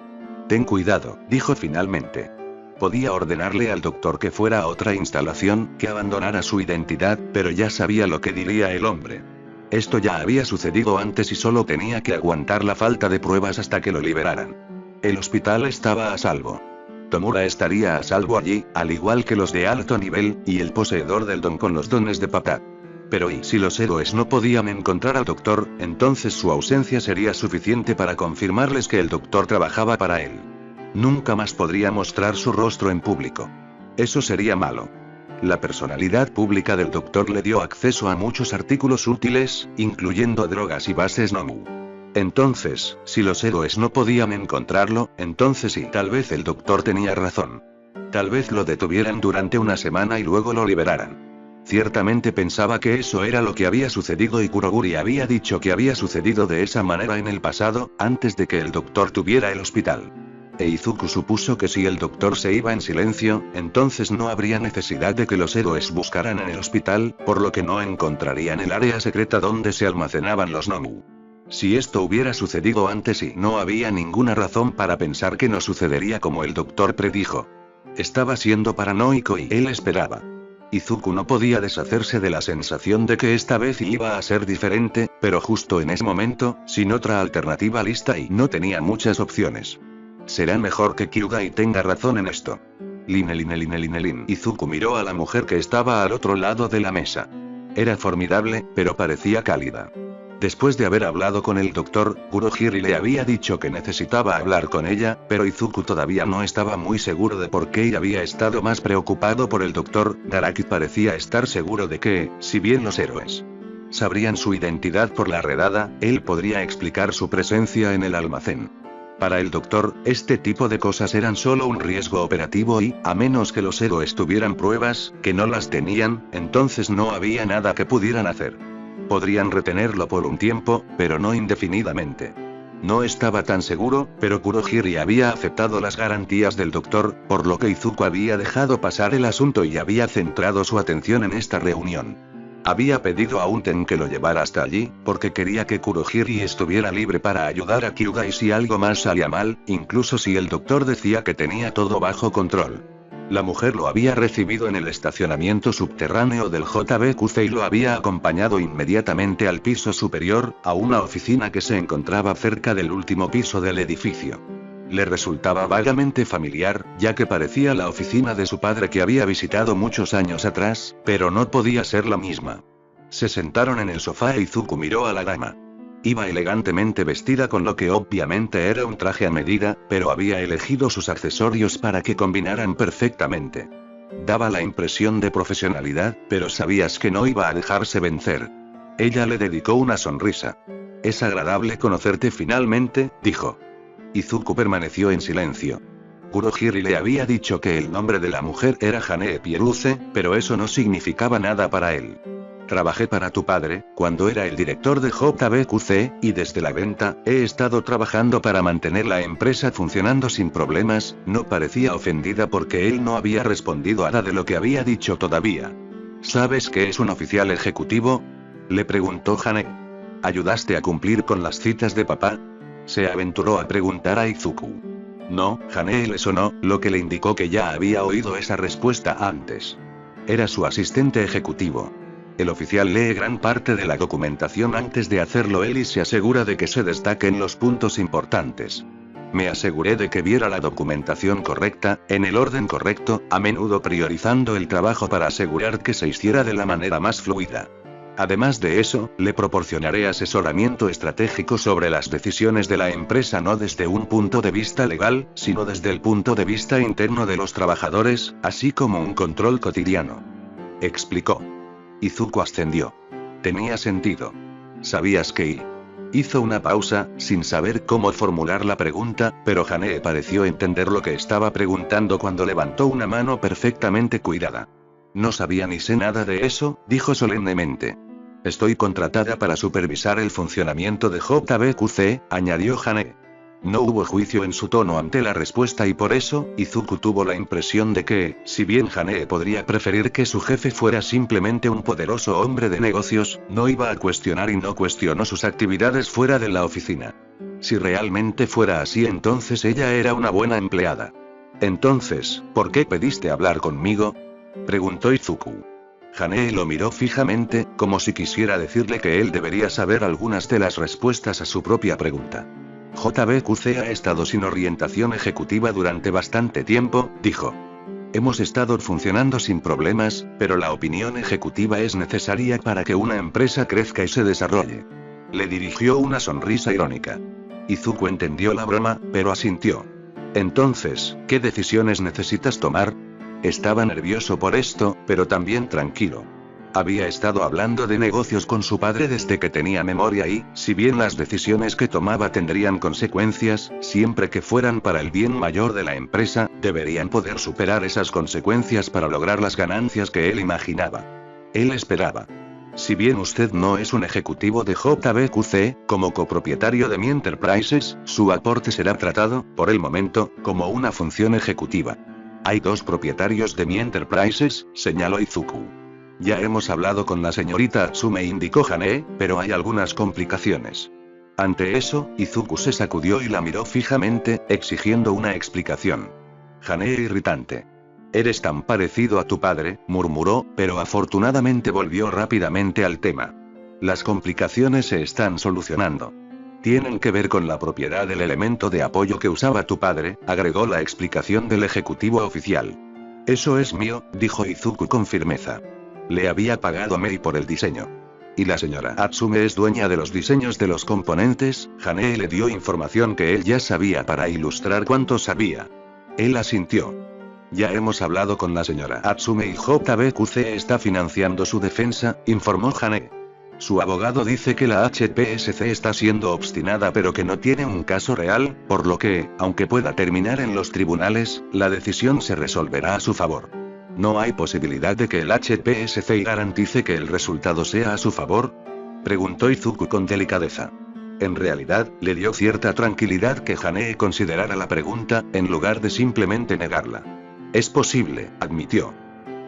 Speaker 2: «Ten cuidado», dijo finalmente. Podía ordenarle al doctor que fuera a otra instalación, que abandonara su identidad, pero ya sabía lo que diría el hombre. Esto ya había sucedido antes y solo tenía que aguantar la falta de pruebas hasta que lo liberaran. El hospital estaba a salvo. Tomura estaría a salvo allí, al igual que los de alto nivel, y el poseedor del don con los dones de Patat. Pero ¿y si los héroes no podían encontrar al doctor? Entonces su ausencia sería suficiente para confirmarles que el doctor trabajaba para él. Nunca más podría mostrar su rostro en público. Eso sería malo. La personalidad pública del doctor le dio acceso a muchos artículos útiles, incluyendo drogas y bases Nomu. Entonces, si los héroes no podían encontrarlo, entonces sí, tal vez el doctor tenía razón. Tal vez lo detuvieran durante una semana y luego lo liberaran. Ciertamente pensaba que eso era lo que había sucedido y Kuroguri había dicho que había sucedido de esa manera en el pasado, antes de que el doctor tuviera el hospital. E Izuku supuso que si el doctor se iba en silencio, entonces no habría necesidad de que los héroes buscaran en el hospital, por lo que no encontrarían el área secreta donde se almacenaban los Nomu. Si esto hubiera sucedido antes y no había ninguna razón para pensar que no sucedería como el doctor predijo. Estaba siendo paranoico y él esperaba. Izuku no podía deshacerse de la sensación de que esta vez iba a ser diferente, pero justo en ese momento, sin otra alternativa lista y no tenía muchas opciones. Será mejor que Kyugai tenga razón en esto. Lin. Izuku miró a la mujer que estaba al otro lado de la mesa. Era formidable, pero parecía cálida. Después de haber hablado con el doctor, Kurohiri le había dicho que necesitaba hablar con ella, pero Izuku todavía no estaba muy seguro de por qué había estado más preocupado por el doctor. Garaki parecía estar seguro de que, si bien los héroes sabrían su identidad por la redada, él podría explicar su presencia en el almacén. Para el doctor, este tipo de cosas eran solo un riesgo operativo y, a menos que los héroes tuvieran pruebas, que no las tenían, entonces no había nada que pudieran hacer. Podrían retenerlo por un tiempo, pero no indefinidamente. No estaba tan seguro, pero Kurohiri había aceptado las garantías del doctor, por lo que Izuku había dejado pasar el asunto y había centrado su atención en esta reunión. Había pedido a Unten que lo llevara hasta allí, porque quería que Kurohiri estuviera libre para ayudar a Kyugai si algo más salía mal, incluso si el doctor decía que tenía todo bajo control. La mujer lo había recibido en el estacionamiento subterráneo del JBQC y lo había acompañado inmediatamente al piso superior, a una oficina que se encontraba cerca del último piso del edificio. Le resultaba vagamente familiar, ya que parecía la oficina de su padre que había visitado muchos años atrás, pero no podía ser la misma. Se sentaron en el sofá e Izuku miró a la dama. Iba elegantemente vestida con lo que obviamente era un traje a medida, pero había elegido sus accesorios para que combinaran perfectamente. Daba la impresión de profesionalidad, pero sabías que no iba a dejarse vencer. Ella le dedicó una sonrisa. «Es agradable conocerte finalmente», dijo. Izuku permaneció en silencio. Kurohiri le había dicho que el nombre de la mujer era Hanee Pieruze, pero eso no significaba nada para él. Trabajé para tu padre, cuando era el director de JBQC, y desde la venta, he estado trabajando para mantener la empresa funcionando sin problemas. No parecía ofendida porque él no había respondido a nada de lo que había dicho todavía. ¿Sabes que es un oficial ejecutivo?, le preguntó Hanee. ¿Ayudaste a cumplir con las citas de papá?, se aventuró a preguntar a Izuku. No, Hanee le sonó, lo que le indicó que ya había oído esa respuesta antes. Era su asistente ejecutivo. El oficial lee gran parte de la documentación antes de hacerlo él y se asegura de que se destaquen los puntos importantes. Me aseguré de que viera la documentación correcta, en el orden correcto, a menudo priorizando el trabajo para asegurar que se hiciera de la manera más fluida. Además de eso, le proporcionaré asesoramiento estratégico sobre las decisiones de la empresa no desde un punto de vista legal, sino desde el punto de vista interno de los trabajadores, así como un control cotidiano. Explicó. Izuku ascendió. Tenía sentido. ¿Sabías que? Hizo una pausa, sin saber cómo formular la pregunta, pero Hanee pareció entender lo que estaba preguntando cuando levantó una mano perfectamente cuidada. No sabía ni sé nada de eso, dijo solemnemente. Estoy contratada para supervisar el funcionamiento de JBQC, añadió Hanee. No hubo juicio en su tono ante la respuesta y por eso, Izuku tuvo la impresión de que, si bien Hanee podría preferir que su jefe fuera simplemente un poderoso hombre de negocios, no iba a cuestionar y no cuestionó sus actividades fuera de la oficina. Si realmente fuera así, entonces ella era una buena empleada. Entonces, ¿por qué pediste hablar conmigo?, preguntó Izuku. Hanee lo miró fijamente, como si quisiera decirle que él debería saber algunas de las respuestas a su propia pregunta. JBQC ha estado sin orientación ejecutiva durante bastante tiempo, dijo. Hemos estado funcionando sin problemas, pero la opinión ejecutiva es necesaria para que una empresa crezca y se desarrolle. Le dirigió una sonrisa irónica. Izuku entendió la broma, pero asintió. Entonces, ¿qué decisiones necesitas tomar? Estaba nervioso por esto, pero también tranquilo. Había estado hablando de negocios con su padre desde que tenía memoria y, si bien las decisiones que tomaba tendrían consecuencias, siempre que fueran para el bien mayor de la empresa, deberían poder superar esas consecuencias para lograr las ganancias que él imaginaba. Él esperaba. Si bien usted no es un ejecutivo de JBQC, como copropietario de Mi Enterprises, su aporte será tratado, por el momento, como una función ejecutiva. Hay dos propietarios de Mi Enterprises, señaló Izuku. Ya hemos hablado con la señorita Atsume, indicó Hanee, pero hay algunas complicaciones. Ante eso, Izuku se sacudió y la miró fijamente, exigiendo una explicación. Hanae irritante. Eres tan parecido a tu padre, murmuró, pero afortunadamente volvió rápidamente al tema. Las complicaciones se están solucionando. Tienen que ver con la propiedad del elemento de apoyo que usaba tu padre, agregó la explicación del ejecutivo oficial. Eso es mío, dijo Izuku con firmeza. Le había pagado a Mei por el diseño. Y la señora Atsume es dueña de los diseños de los componentes. Hanae le dio información que él ya sabía para ilustrar cuánto sabía. Él asintió. Ya hemos hablado con la señora Atsume y JBQC está financiando su defensa, informó Hanae. Su abogado dice que la HPSC está siendo obstinada pero que no tiene un caso real, por lo que, aunque pueda terminar en los tribunales, la decisión se resolverá a su favor. ¿No hay posibilidad de que el HPSC garantice que el resultado sea a su favor? Preguntó Izuku con delicadeza. En realidad, le dio cierta tranquilidad que Hanae considerara la pregunta, en lugar de simplemente negarla. Es posible, admitió.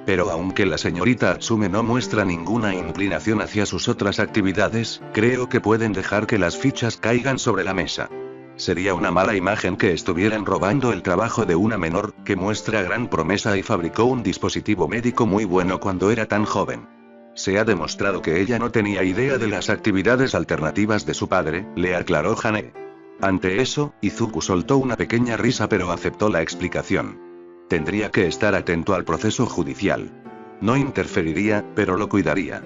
Speaker 2: Pero aunque la señorita Atsume no muestra ninguna inclinación hacia sus otras actividades, creo que pueden dejar que las fichas caigan sobre la mesa. Sería una mala imagen que estuvieran robando el trabajo de una menor, que muestra gran promesa y fabricó un dispositivo médico muy bueno cuando era tan joven. Se ha demostrado que ella no tenía idea de las actividades alternativas de su padre, le aclaró Hanae. Ante eso, Izuku soltó una pequeña risa pero aceptó la explicación. Tendría que estar atento al proceso judicial. No interferiría, pero lo cuidaría.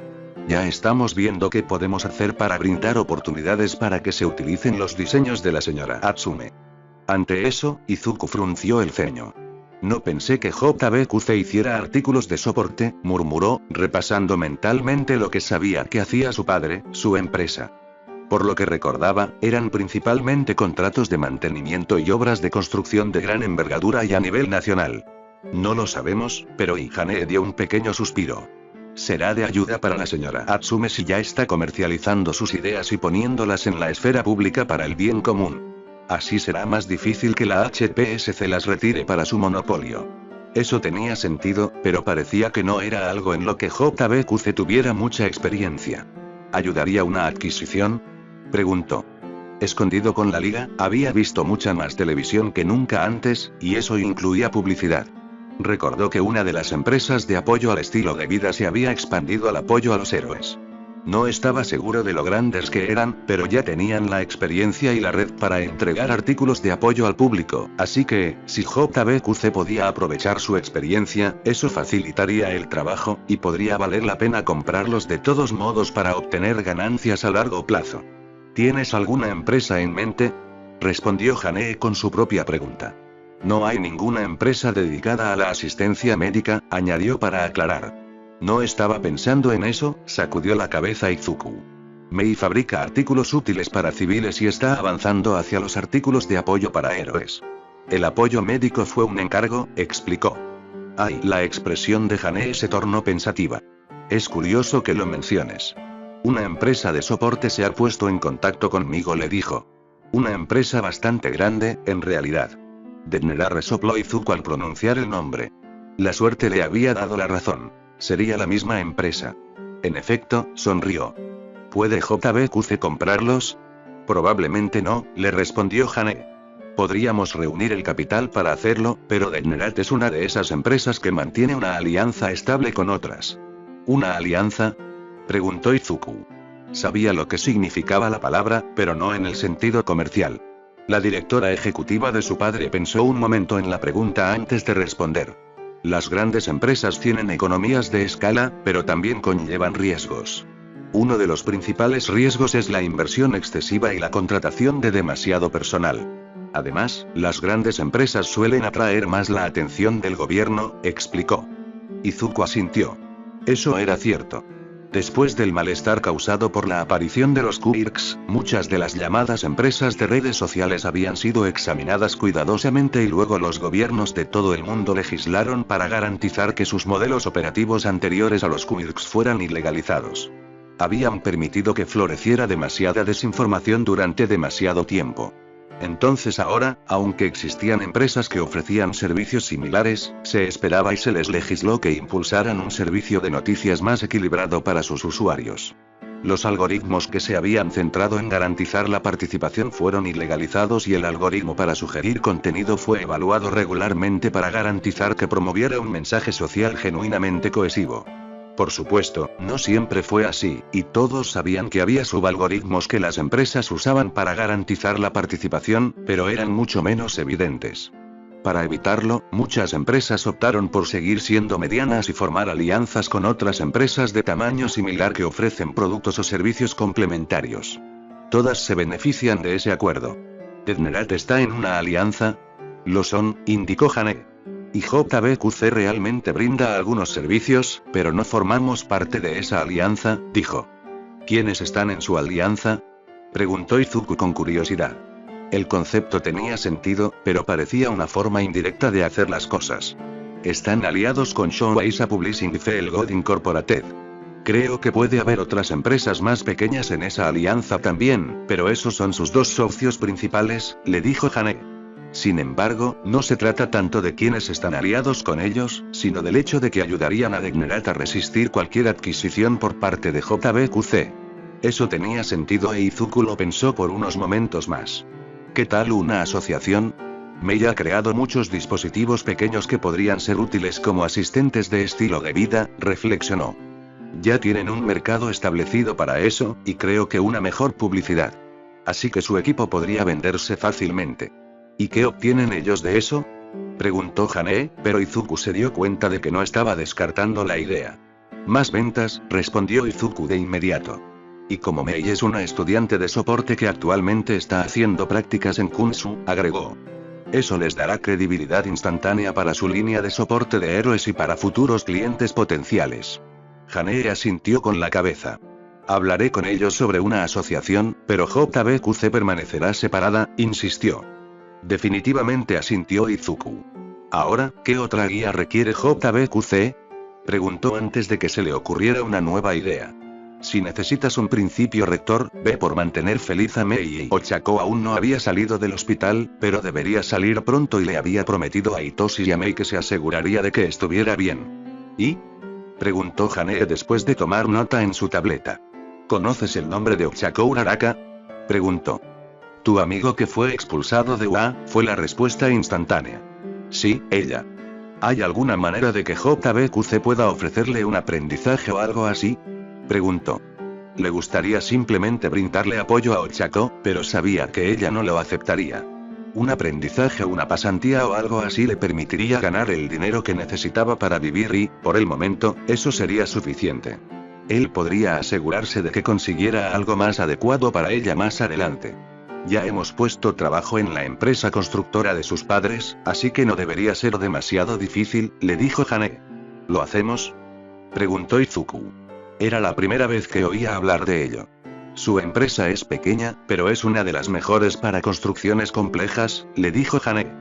Speaker 2: Ya estamos viendo qué podemos hacer para brindar oportunidades para que se utilicen los diseños de la señora Atsume. Ante eso, Izuku frunció el ceño. No pensé que JBQC hiciera artículos de soporte, murmuró, repasando mentalmente lo que sabía que hacía su padre, su empresa. Por lo que recordaba, eran principalmente contratos de mantenimiento y obras de construcción de gran envergadura y a nivel nacional. No lo sabemos, pero Hanae dio un pequeño suspiro. Será de ayuda para la señora Atsume si ya está comercializando sus ideas y poniéndolas en la esfera pública para el bien común. Así será más difícil que la HPSC las retire para su monopolio. Eso tenía sentido, pero parecía que no era algo en lo que JBQC tuviera mucha experiencia. ¿Ayudaría una adquisición?, preguntó. Escondido con la liga, había visto mucha más televisión que nunca antes, y eso incluía publicidad. Recordó que una de las empresas de apoyo al estilo de vida se había expandido al apoyo a los héroes. No estaba seguro de lo grandes que eran, pero ya tenían la experiencia y la red para entregar artículos de apoyo al público, así que, si JBQC podía aprovechar su experiencia, eso facilitaría el trabajo, y podría valer la pena comprarlos de todos modos para obtener ganancias a largo plazo. ¿Tienes alguna empresa en mente?, respondió Hanae con su propia pregunta. No hay ninguna empresa dedicada a la asistencia médica, añadió para aclarar. No estaba pensando en eso, sacudió la cabeza Izuku. Mei fabrica artículos útiles para civiles y está avanzando hacia los artículos de apoyo para héroes. El apoyo médico fue un encargo, explicó. Ay, la expresión de Hanae se tornó pensativa. Es curioso que lo menciones. Una empresa de soporte se ha puesto en contacto conmigo, le dijo. Una empresa bastante grande, en realidad. Detnera resopló Izuku al pronunciar el nombre. La suerte le había dado la razón. Sería la misma empresa. En efecto, sonrió. ¿Puede JBQC comprarlos? Probablemente no, le respondió Hanae. Podríamos reunir el capital para hacerlo, pero Detnerat es una de esas empresas que mantiene una alianza estable con otras. ¿Una alianza?, preguntó Izuku. Sabía lo que significaba la palabra, pero no en el sentido comercial. La directora ejecutiva de su padre pensó un momento en la pregunta antes de responder. Las grandes empresas tienen economías de escala, pero también conllevan riesgos. Uno de los principales riesgos es la inversión excesiva y la contratación de demasiado personal. Además, las grandes empresas suelen atraer más la atención del gobierno, explicó. Izuku asintió. Eso era cierto. Después del malestar causado por la aparición de los quirks, muchas de las llamadas empresas de redes sociales habían sido examinadas cuidadosamente y luego los gobiernos de todo el mundo legislaron para garantizar que sus modelos operativos anteriores a los quirks fueran ilegalizados. Habían permitido que floreciera demasiada desinformación durante demasiado tiempo. Entonces ahora, aunque existían empresas que ofrecían servicios similares, se esperaba y se les legisló que impulsaran un servicio de noticias más equilibrado para sus usuarios. Los algoritmos que se habían centrado en garantizar la participación fueron ilegalizados y el algoritmo para sugerir contenido fue evaluado regularmente para garantizar que promoviera un mensaje social genuinamente cohesivo. Por supuesto, no siempre fue así, y todos sabían que había subalgoritmos que las empresas usaban para garantizar la participación, pero eran mucho menos evidentes. Para evitarlo, muchas empresas optaron por seguir siendo medianas y formar alianzas con otras empresas de tamaño similar que ofrecen productos o servicios complementarios. Todas se benefician de ese acuerdo. ¿Ednerat está en una alianza? Lo son, indicó Jane. Y JBQC realmente brinda algunos servicios, pero no formamos parte de esa alianza, dijo. ¿Quiénes están en su alianza?, preguntó Izuku con curiosidad. El concepto tenía sentido, pero parecía una forma indirecta de hacer las cosas. Están aliados con Shueisha Publishing y Feel Good Incorporated. Creo que puede haber otras empresas más pequeñas en esa alianza también, pero esos son sus dos socios principales, le dijo Jane. Sin embargo, no se trata tanto de quienes están aliados con ellos, sino del hecho de que ayudarían a Ednerat a resistir cualquier adquisición por parte de JBQC. Eso tenía sentido e Izuku lo pensó por unos momentos más. ¿Qué tal una asociación? Mei ha creado muchos dispositivos pequeños que podrían ser útiles como asistentes de estilo de vida, reflexionó. Ya tienen un mercado establecido para eso, y creo que una mejor publicidad. Así que su equipo podría venderse fácilmente. ¿Y qué obtienen ellos de eso?, preguntó Jane, pero Izuku se dio cuenta de que no estaba descartando la idea. Más ventas, respondió Izuku de inmediato. Y como Mei es una estudiante de soporte que actualmente está haciendo prácticas en Kunsu, agregó. Eso les dará credibilidad instantánea para su línea de soporte de héroes y para futuros clientes potenciales. Jane asintió con la cabeza. Hablaré con ellos sobre una asociación, pero JBQC permanecerá separada, insistió. Definitivamente asintió Izuku. Ahora, ¿qué otra guía requiere JBQC?, preguntó antes de que se le ocurriera una nueva idea. Si necesitas un principio rector, ve por mantener feliz a Mei. Ochako aún no había salido del hospital, pero debería salir pronto y le había prometido a Hitoshi y a Mei que se aseguraría de que estuviera bien. ¿Y?, preguntó Jane después de tomar nota en su tableta. ¿Conoces el nombre de Ochako Uraraka?, preguntó. Tu amigo que fue expulsado de UA, fue la respuesta instantánea. Sí, ella. ¿Hay alguna manera de que JBQC pueda ofrecerle un aprendizaje o algo así?, preguntó. Le gustaría simplemente brindarle apoyo a Ochako, pero sabía que ella no lo aceptaría. Un aprendizaje o una pasantía o algo así le permitiría ganar el dinero que necesitaba para vivir y, por el momento, eso sería suficiente. Él podría asegurarse de que consiguiera algo más adecuado para ella más adelante. Ya hemos puesto trabajo en la empresa constructora de sus padres, así que no debería ser demasiado difícil, le dijo Jane. ¿Lo hacemos?, preguntó Izuku. Era la primera vez que oía hablar de ello. Su empresa es pequeña, pero es una de las mejores para construcciones complejas, le dijo Jane.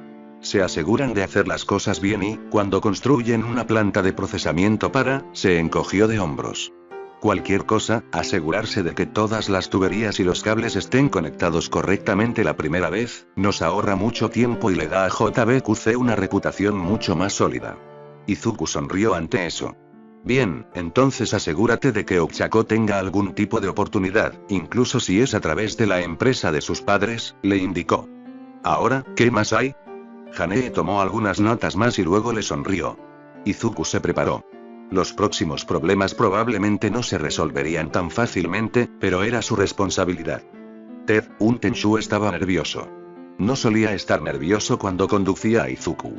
Speaker 2: Se aseguran de hacer las cosas bien y, cuando construyen una planta de procesamiento se encogió de hombros. Cualquier cosa, asegurarse de que todas las tuberías y los cables estén conectados correctamente la primera vez, nos ahorra mucho tiempo y le da a JBQC una reputación mucho más sólida. Izuku sonrió ante eso. Bien, entonces asegúrate de que Ochako tenga algún tipo de oportunidad, incluso si es a través de la empresa de sus padres, le indicó. Ahora, ¿qué más hay? Jane tomó algunas notas más y luego le sonrió. Izuku se preparó. Los próximos problemas probablemente no se resolverían tan fácilmente, pero era su responsabilidad. Ted, un Tenshu, estaba nervioso. No solía estar nervioso cuando conducía a Izuku.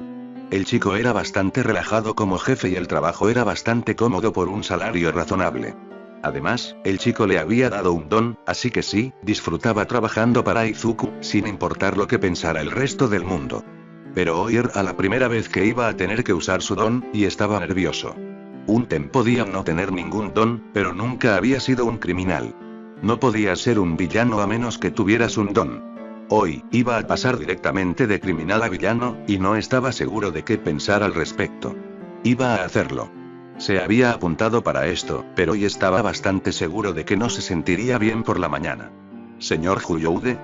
Speaker 2: El chico era bastante relajado como jefe y el trabajo era bastante cómodo por un salario razonable. Además, el chico le había dado un don, así que sí, disfrutaba trabajando para Izuku, sin importar lo que pensara el resto del mundo. Pero hoy era la primera vez que iba a tener que usar su don, y estaba nervioso. Unten podía no tener ningún don, pero nunca había sido un criminal. No podía ser un villano a menos que tuvieras un don. Hoy, iba a pasar directamente de criminal a villano, y no estaba seguro de qué pensar al respecto. Iba a hacerlo. Se había apuntado para esto, pero hoy estaba bastante seguro de que no se sentiría bien por la mañana. ¿Señor Huyoude?,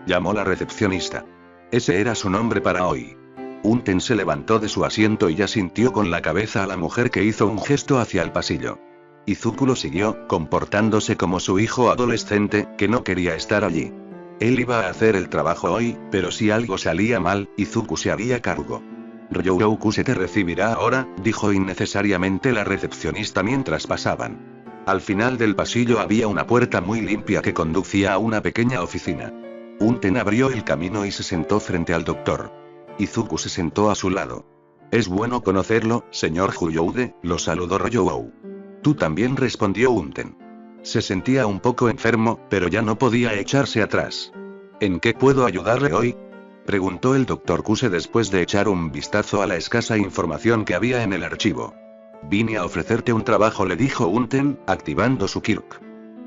Speaker 2: llamó la recepcionista. Ese era su nombre para hoy. Unten se levantó de su asiento y asintió con la cabeza a la mujer que hizo un gesto hacia el pasillo. Izuku lo siguió, comportándose como su hijo adolescente, que no quería estar allí. Él iba a hacer el trabajo hoy, pero si algo salía mal, Izuku se haría cargo. Ryoukou-se te recibirá ahora, dijo innecesariamente la recepcionista mientras pasaban. Al final del pasillo había una puerta muy limpia que conducía a una pequeña oficina. Unten abrió el camino y se sentó frente al doctor. Izuku se sentó a su lado. Es bueno conocerlo, señor Hyoude, lo saludó Ryoukou. Tú también, respondió Unten. Se sentía un poco enfermo, pero ya no podía echarse atrás. ¿En qué puedo ayudarle hoy?, preguntó el Dr. Kuse después de echar un vistazo a la escasa información que había en el archivo. Vine a ofrecerte un trabajo, le dijo Unten, activando su Kirk.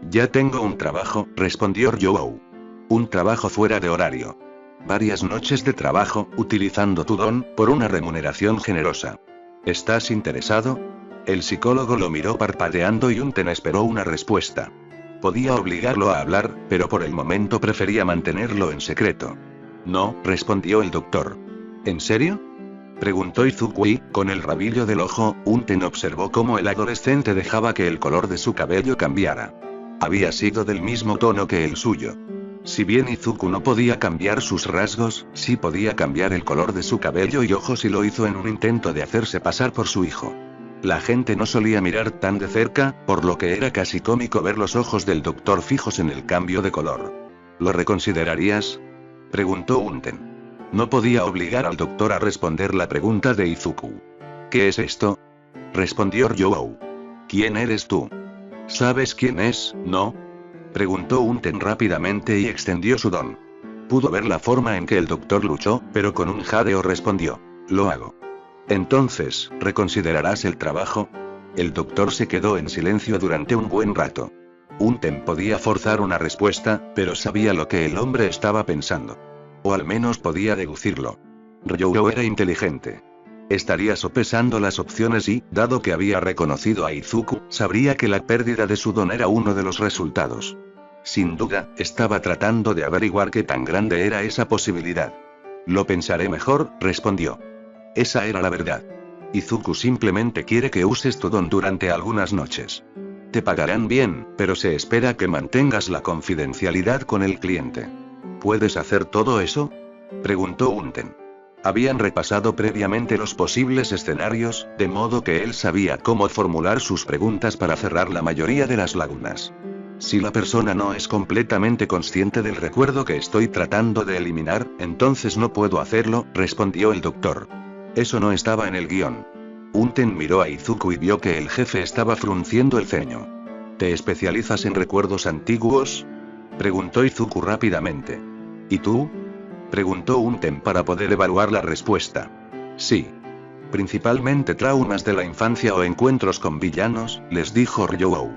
Speaker 2: Ya tengo un trabajo, respondió Ryoukou. Un trabajo fuera de horario. Varias noches de trabajo, utilizando tu don, por una remuneración generosa. ¿Estás interesado? El psicólogo lo miró parpadeando y Unten esperó una respuesta. Podía obligarlo a hablar, pero por el momento prefería mantenerlo en secreto. No, respondió el doctor. ¿En serio?, preguntó Izuku y, con el rabillo del ojo, Unten observó cómo el adolescente dejaba que el color de su cabello cambiara. Había sido del mismo tono que el suyo. Si bien Izuku no podía cambiar sus rasgos, sí podía cambiar el color de su cabello y ojos, y lo hizo en un intento de hacerse pasar por su hijo. La gente no solía mirar tan de cerca, por lo que era casi cómico ver los ojos del doctor fijos en el cambio de color. ¿Lo reconsiderarías?, preguntó Unten. No podía obligar al doctor a responder la pregunta de Izuku. ¿Qué es esto?, respondió Ryoukou. ¿Quién eres tú? ¿Sabes quién es, no?, preguntó Unten rápidamente y extendió su don. Pudo ver la forma en que el doctor luchó, pero con un jadeo respondió. Lo hago. Entonces, ¿reconsiderarás el trabajo? El doctor se quedó en silencio durante un buen rato. Unten podía forzar una respuesta, pero sabía lo que el hombre estaba pensando. O al menos podía deducirlo. Ryoukou era inteligente. Estaría sopesando las opciones y, dado que había reconocido a Izuku, sabría que la pérdida de su don era uno de los resultados. Sin duda, estaba tratando de averiguar qué tan grande era esa posibilidad. Lo pensaré mejor, respondió. Esa era la verdad. Izuku simplemente quiere que uses tu don durante algunas noches. Te pagarán bien, pero se espera que mantengas la confidencialidad con el cliente. ¿Puedes hacer todo eso?, preguntó Unten. Habían repasado previamente los posibles escenarios, de modo que él sabía cómo formular sus preguntas para cerrar la mayoría de las lagunas. Si la persona no es completamente consciente del recuerdo que estoy tratando de eliminar, entonces no puedo hacerlo, respondió el doctor. Eso no estaba en el guión. Unten miró a Izuku y vio que el jefe estaba frunciendo el ceño. ¿Te especializas en recuerdos antiguos?, preguntó Izuku rápidamente. ¿Y tú?, preguntó Unten para poder evaluar la respuesta. Sí. Principalmente traumas de la infancia o encuentros con villanos, les dijo Ryoukou.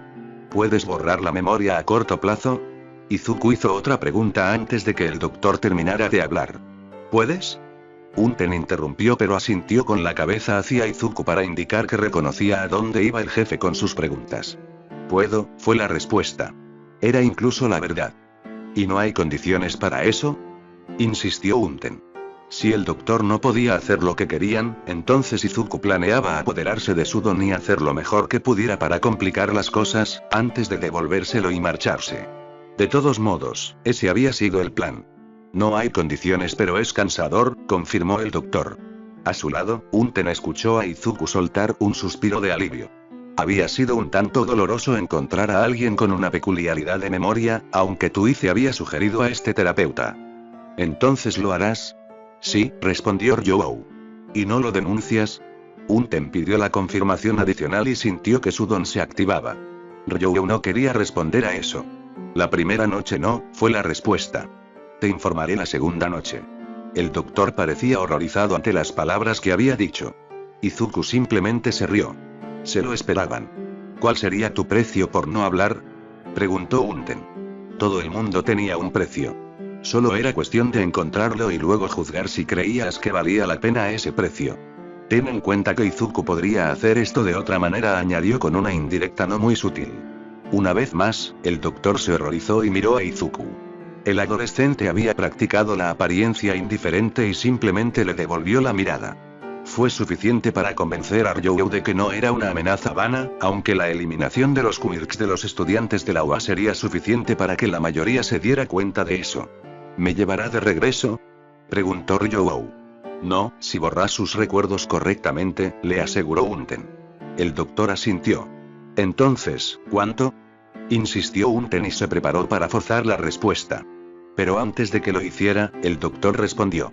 Speaker 2: ¿Puedes borrar la memoria a corto plazo? Izuku hizo otra pregunta antes de que el doctor terminara de hablar. ¿Puedes? Unten interrumpió, pero asintió con la cabeza hacia Izuku para indicar que reconocía a dónde iba el jefe con sus preguntas. Puedo, fue la respuesta. Era incluso la verdad. ¿Y no hay condiciones para eso?, insistió Unten. Si el doctor no podía hacer lo que querían, entonces Izuku planeaba apoderarse de su don y hacer lo mejor que pudiera para complicar las cosas, antes de devolvérselo y marcharse. De todos modos, ese había sido el plan. No hay condiciones, pero es cansador, confirmó el doctor. A su lado, Unten escuchó a Izuku soltar un suspiro de alivio. Había sido un tanto doloroso encontrar a alguien con una peculiaridad de memoria, aunque Tuice había sugerido a este terapeuta. ¿Entonces lo harás? Sí, respondió Ryoukou. ¿Y no lo denuncias? Unten pidió la confirmación adicional y sintió que su don se activaba. Ryoukou no quería responder a eso. La primera noche no, fue la respuesta. Te informaré la segunda noche. El doctor parecía horrorizado ante las palabras que había dicho. Izuku simplemente se rió. Se lo esperaban. ¿Cuál sería tu precio por no hablar?, preguntó Unten. Todo el mundo tenía un precio. Solo era cuestión de encontrarlo y luego juzgar si creías que valía la pena ese precio. Ten en cuenta que Izuku podría hacer esto de otra manera, añadió con una indirecta no muy sutil. Una vez más, el doctor se horrorizó y miró a Izuku. El adolescente había practicado la apariencia indiferente y simplemente le devolvió la mirada. fue suficiente para convencer a Ryou de que no era una amenaza vana, aunque la eliminación de los quirks de los estudiantes de la UA sería suficiente para que la mayoría se diera cuenta de eso. ¿Me llevará de regreso?, preguntó Ryou. No, si borras sus recuerdos correctamente, le aseguró Unten. El doctor asintió. Entonces, ¿cuánto?, insistió Unten y se preparó para forzar la respuesta. Pero antes de que lo hiciera, el doctor respondió.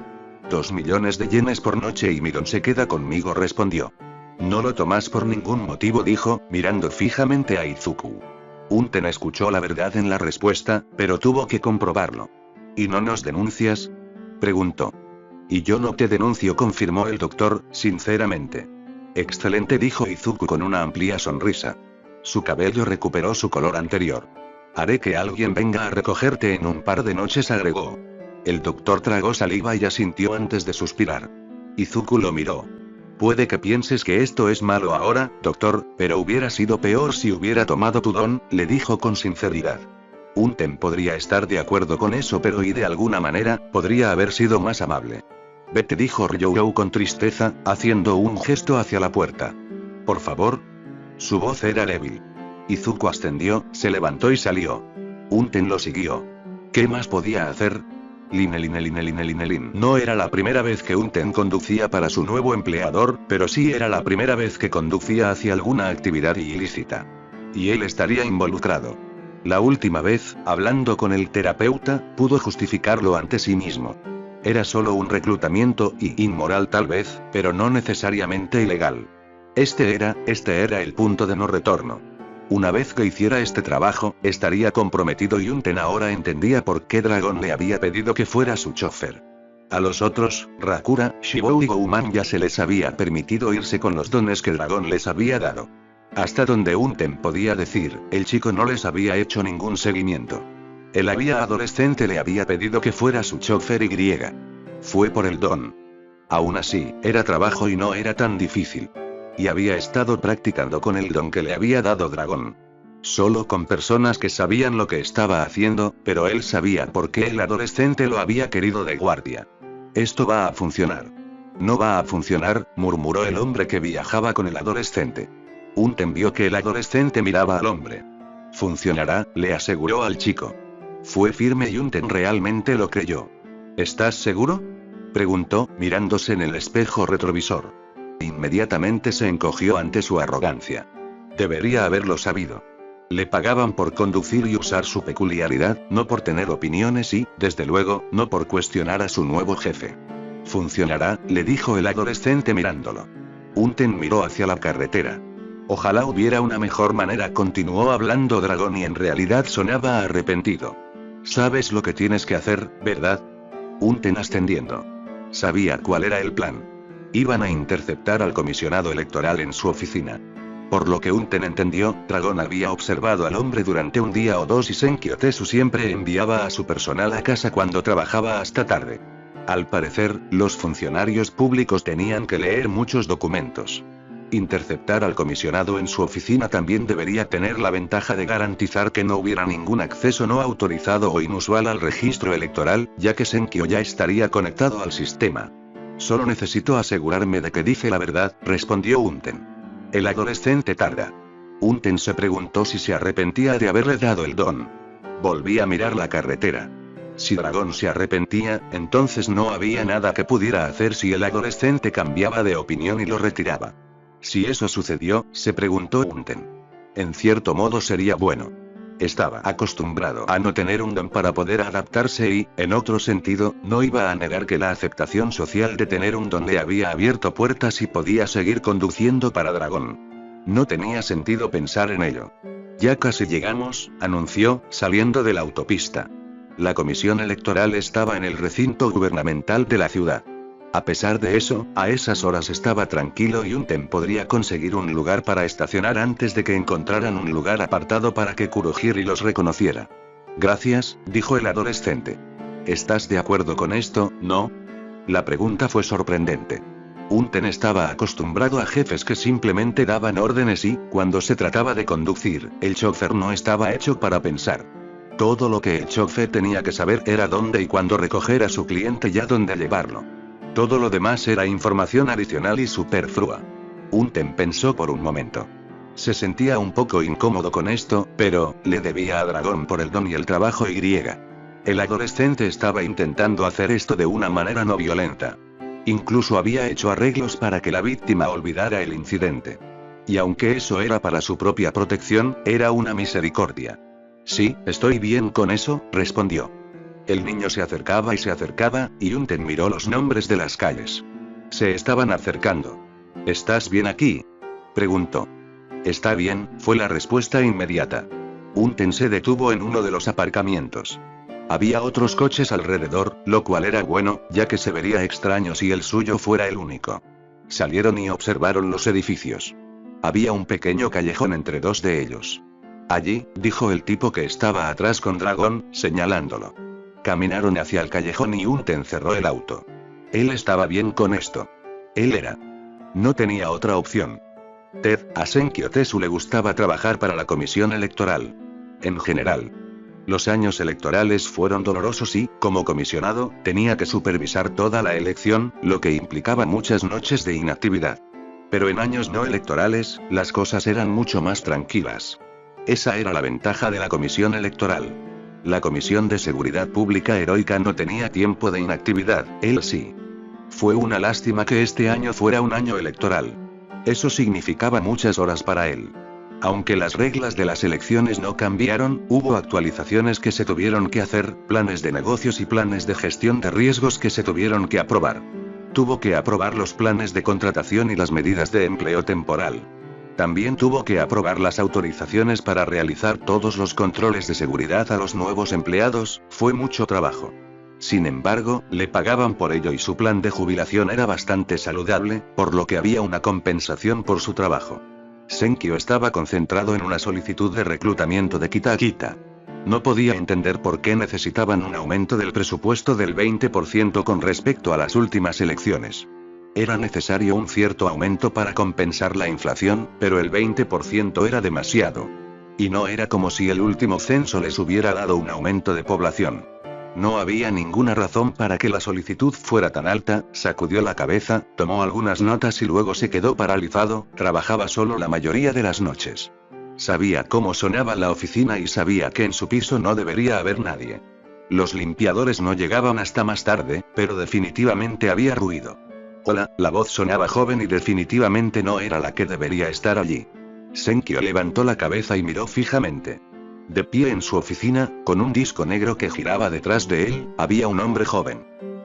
Speaker 2: 2 millones de yenes por noche y Miron se queda conmigo, respondió. No lo tomas por ningún motivo, dijo, mirando fijamente a Izuku. Unten escuchó la verdad en la respuesta, pero tuvo que comprobarlo. ¿Y no nos denuncias?, preguntó. Y yo no te denuncio, confirmó el doctor, sinceramente. Excelente, dijo Izuku con una amplia sonrisa. Su cabello recuperó su color anterior. Haré que alguien venga a recogerte en un par de noches, agregó. El doctor tragó saliva y asintió antes de suspirar. Izuku lo miró. Puede que pienses que esto es malo ahora, doctor, pero hubiera sido peor si hubiera tomado tu don, le dijo con sinceridad. Unten podría estar de acuerdo con eso, pero y de alguna manera, podría haber sido más amable. Vete, dijo Ryou con tristeza, haciendo un gesto hacia la puerta. Por favor. Su voz era débil. Izuku ascendió, se levantó y salió. Unten lo siguió. ¿Qué más podía hacer? Lin. No era la primera vez que Unten conducía para su nuevo empleador, pero sí era la primera vez que conducía hacia alguna actividad ilícita. Y él estaría involucrado. La última vez, hablando con el terapeuta, pudo justificarlo ante sí mismo. Era solo un reclutamiento y inmoral tal vez, pero no necesariamente ilegal. Este era el punto de no retorno. Una vez que hiciera este trabajo, estaría comprometido y Unten ahora entendía por qué Dragon le había pedido que fuera su chofer. A los otros, Rakura, Shibou y Gouman ya se les había permitido irse con los dones que Dragon les había dado. Hasta donde Unten podía decir, el chico no les había hecho ningún seguimiento. El adolescente le había pedido que fuera su chofer y fue por el don. Aún así, era trabajo y no era tan difícil. Y había estado practicando con el don que le había dado Dragon. Solo con personas que sabían lo que estaba haciendo, pero él sabía por qué el adolescente lo había querido de guardia. Esto va a funcionar. No va a funcionar, murmuró el hombre que viajaba con el adolescente. Unten vio que el adolescente miraba al hombre. Funcionará, le aseguró al chico. Fue firme y Unten realmente lo creyó. ¿Estás seguro?, preguntó, mirándose en el espejo retrovisor. Inmediatamente se encogió ante su arrogancia. Debería haberlo sabido. Le pagaban por conducir y usar su peculiaridad, no por tener opiniones y, desde luego, no por cuestionar a su nuevo jefe. Funcionará, le dijo el adolescente mirándolo. Unten miró hacia la carretera. Ojalá hubiera una mejor manera, continuó hablando Dragon y en realidad sonaba arrepentido. Sabes lo que tienes que hacer, ¿verdad? Unten ascendiendo. Sabía cuál era el plan. Iban a interceptar al comisionado electoral en su oficina. Por lo que Unten entendió, Dragon había observado al hombre durante un día o dos y Senkyo Tesu siempre enviaba a su personal a casa cuando trabajaba hasta tarde. Al parecer, los funcionarios públicos tenían que leer muchos documentos. Interceptar al comisionado en su oficina también debería tener la ventaja de garantizar que no hubiera ningún acceso no autorizado o inusual al registro electoral, ya que Senkyo ya estaría conectado al sistema. Solo necesito asegurarme de que dice la verdad, respondió Unten. El adolescente tarda. Unten se preguntó si se arrepentía de haberle dado el don. Volví a mirar la carretera. Si Dragon se arrepentía, entonces no había nada que pudiera hacer si el adolescente cambiaba de opinión y lo retiraba. Si eso sucedió, se preguntó Unten. En cierto modo sería bueno. Estaba acostumbrado a no tener un don para poder adaptarse y, en otro sentido, no iba a negar que la aceptación social de tener un don le había abierto puertas y podía seguir conduciendo para Dragon. No tenía sentido pensar en ello. Ya casi llegamos, anunció, saliendo de la autopista. La comisión electoral estaba en el recinto gubernamental de la ciudad. A pesar de eso, a esas horas estaba tranquilo y Unten podría conseguir un lugar para estacionar antes de que encontraran un lugar apartado para que Kurohiri los reconociera. Gracias, dijo el adolescente. ¿Estás de acuerdo con esto, no? La pregunta fue sorprendente. Unten estaba acostumbrado a jefes que simplemente daban órdenes y, cuando se trataba de conducir, el chofer no estaba hecho para pensar. Todo lo que el chofer tenía que saber era dónde y cuándo recoger a su cliente y a dónde llevarlo. Todo lo demás era información adicional y superflua. Unten pensó por un momento. Se sentía un poco incómodo con esto, pero le debía a Dragón por el don y el trabajo y. El adolescente estaba intentando hacer esto de una manera no violenta. Incluso había hecho arreglos para que la víctima olvidara el incidente. Y aunque eso era para su propia protección, era una misericordia. Sí, estoy bien con eso, respondió. El niño se acercaba, y Unten miró los nombres de las calles. Se estaban acercando. ¿Estás bien aquí?, preguntó. Está bien, fue la respuesta inmediata. Unten se detuvo en uno de los aparcamientos. Había otros coches alrededor, lo cual era bueno, ya que se vería extraño si el suyo fuera el único. Salieron y observaron los edificios. Había un pequeño callejón entre dos de ellos. Allí, dijo el tipo que estaba atrás con Dragón, señalándolo. Caminaron hacia el callejón y Unten cerró el auto. Él estaba bien con esto. Él era. No tenía otra opción. A Senkyo Tetsu le gustaba trabajar para la comisión electoral. En general. Los años electorales fueron dolorosos y, como comisionado, tenía que supervisar toda la elección, lo que implicaba muchas noches de inactividad. Pero en años no electorales, las cosas eran mucho más tranquilas. Esa era la ventaja de la comisión electoral. La Comisión de Seguridad Pública Heroica no tenía tiempo de inactividad, él sí. Fue una lástima que este año fuera un año electoral. Eso significaba muchas horas para él. Aunque las reglas de las elecciones no cambiaron, hubo actualizaciones que se tuvieron que hacer, planes de negocios y planes de gestión de riesgos que se tuvieron que aprobar. Tuvo que aprobar los planes de contratación y las medidas de empleo temporal. También tuvo que aprobar las autorizaciones para realizar todos los controles de seguridad a los nuevos empleados, fue mucho trabajo. Sin embargo, le pagaban por ello y su plan de jubilación era bastante saludable, por lo que había una compensación por su trabajo. Senkyo estaba concentrado en una solicitud de reclutamiento de Kitakita. No podía entender por qué necesitaban un aumento del presupuesto del 20% con respecto a las últimas elecciones. Era necesario un cierto aumento para compensar la inflación, pero el 20% era demasiado. Y no era como si el último censo les hubiera dado un aumento de población. No había ninguna razón para que la solicitud fuera tan alta, sacudió la cabeza, tomó algunas notas y luego se quedó paralizado, trabajaba solo la mayoría de las noches. Sabía cómo sonaba la oficina y sabía que en su piso no debería haber nadie. Los limpiadores no llegaban hasta más tarde, pero definitivamente había ruido. Hola, la voz sonaba joven y definitivamente no era la que debería estar allí. Senkyo levantó la cabeza y miró fijamente. De pie en su oficina, con un disco negro que giraba detrás de él, había un hombre joven.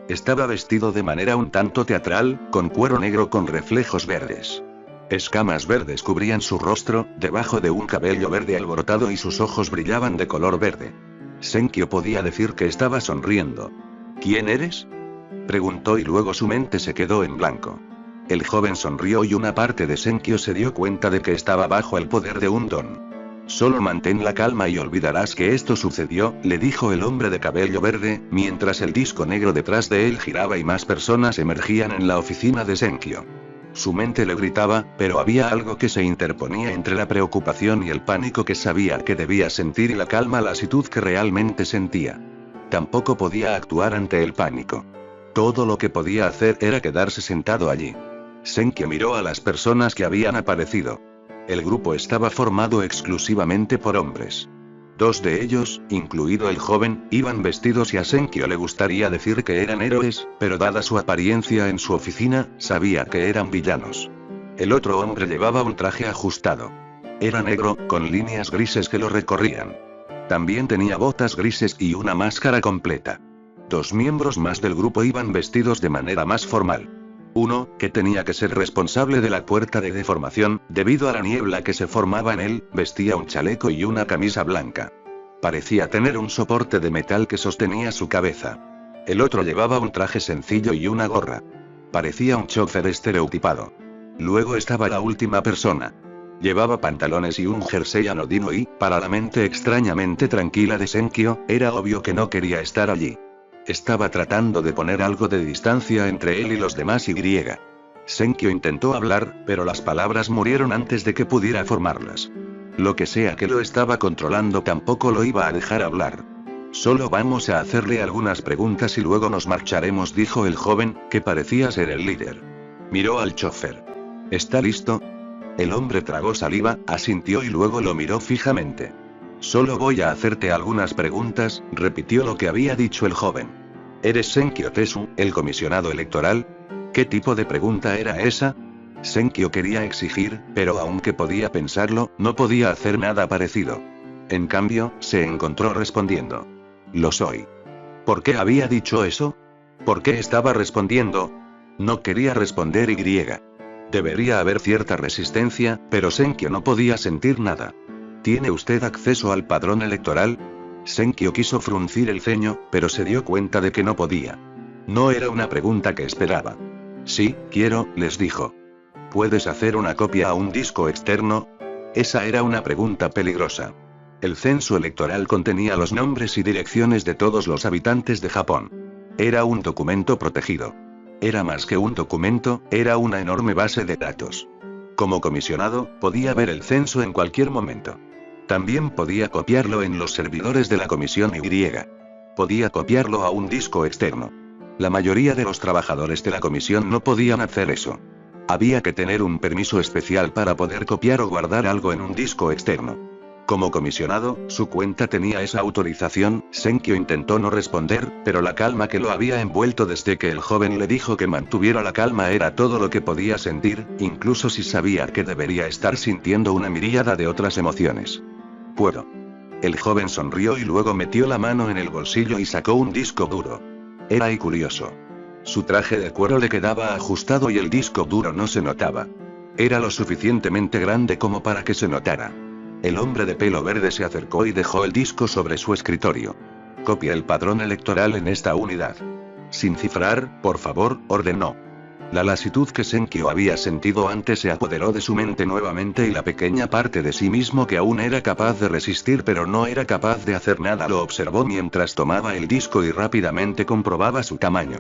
Speaker 2: Estaba vestido de manera un tanto teatral, con cuero negro con reflejos verdes. Escamas verdes cubrían su rostro, debajo de un cabello verde alborotado y sus ojos brillaban de color verde. Senkyo podía decir que estaba sonriendo. ¿Quién eres?, preguntó y luego su mente se quedó en blanco. El joven sonrió y una parte de Senkyo se dio cuenta de que estaba bajo el poder de un don. Solo mantén la calma y olvidarás que esto sucedió, le dijo el hombre de cabello verde, mientras el disco negro detrás de él giraba y más personas emergían en la oficina de Senkyo. Su mente le gritaba, pero había algo que se interponía entre la preocupación y el pánico que sabía que debía sentir y la calma lasitud que realmente sentía. Tampoco podía actuar ante el pánico. Todo lo que podía hacer era quedarse sentado allí. Senkyo miró a las personas que habían aparecido. El grupo estaba formado exclusivamente por hombres. Dos de ellos, incluido el joven, iban vestidos y a Senkyo le gustaría decir que eran héroes, pero dada su apariencia en su oficina, sabía que eran villanos. El otro hombre llevaba un traje ajustado. Era negro, con líneas grises que lo recorrían. También tenía botas grises y una máscara completa. Dos miembros más del grupo iban vestidos de manera más formal. Uno, que tenía que ser responsable de la puerta de deformación, debido a la niebla que se formaba en él, vestía un chaleco y una camisa blanca. Parecía tener un soporte de metal que sostenía su cabeza. El otro llevaba un traje sencillo y una gorra. Parecía un chofer estereotipado. Luego estaba la última persona. Llevaba pantalones y un jersey anodino y, para la mente extrañamente tranquila de Senkyo, era obvio que no quería estar allí. Estaba tratando de poner algo de distancia entre él y los demás y. Senkyo intentó hablar, pero las palabras murieron antes de que pudiera formarlas. Lo que sea que lo estaba controlando tampoco lo iba a dejar hablar. Solo vamos a hacerle algunas preguntas y luego nos marcharemos, dijo el joven, que parecía ser el líder. Miró al chofer. ¿Está listo? El hombre tragó saliva, asintió y luego lo miró fijamente. Solo voy a hacerte algunas preguntas, repitió lo que había dicho el joven. ¿Eres Senkyo Tesu, el comisionado electoral? ¿Qué tipo de pregunta era esa? Senkyo quería exigir, pero aunque podía pensarlo, no podía hacer nada parecido. En cambio, se encontró respondiendo. Lo soy. ¿Por qué había dicho eso? ¿Por qué estaba respondiendo? No quería responder y. Debería haber cierta resistencia, pero Senkyo no podía sentir nada. ¿Tiene usted acceso al padrón electoral? Senkyo quiso fruncir el ceño, pero se dio cuenta de que no podía. No era una pregunta que esperaba. Sí, quiero, les dijo. ¿Puedes hacer una copia a un disco externo? Esa era una pregunta peligrosa. El censo electoral contenía los nombres y direcciones de todos los habitantes de Japón. Era un documento protegido. Era más que un documento, era una enorme base de datos. Como comisionado, podía ver el censo en cualquier momento. También podía copiarlo en los servidores de la comisión Y. Podía copiarlo a un disco externo. La mayoría de los trabajadores de la comisión no podían hacer eso. Había que tener un permiso especial para poder copiar o guardar algo en un disco externo. Como comisionado, su cuenta tenía esa autorización. Senkyo intentó no responder, pero la calma que lo había envuelto desde que el joven le dijo que mantuviera la calma era todo lo que podía sentir, incluso si sabía que debería estar sintiendo una miríada de otras emociones. ¿Puedo? El joven sonrió y luego metió la mano en el bolsillo y sacó un disco duro. Era curioso. Su traje de cuero le quedaba ajustado y el disco duro no se notaba. Era lo suficientemente grande como para que se notara. El hombre de pelo verde se acercó y dejó el disco sobre su escritorio. Copia el padrón electoral en esta unidad. Sin cifrar, por favor, ordenó. La lasitud que Senkyo había sentido antes se apoderó de su mente nuevamente y la pequeña parte de sí mismo que aún era capaz de resistir pero no era capaz de hacer nada lo observó mientras tomaba el disco y rápidamente comprobaba su tamaño.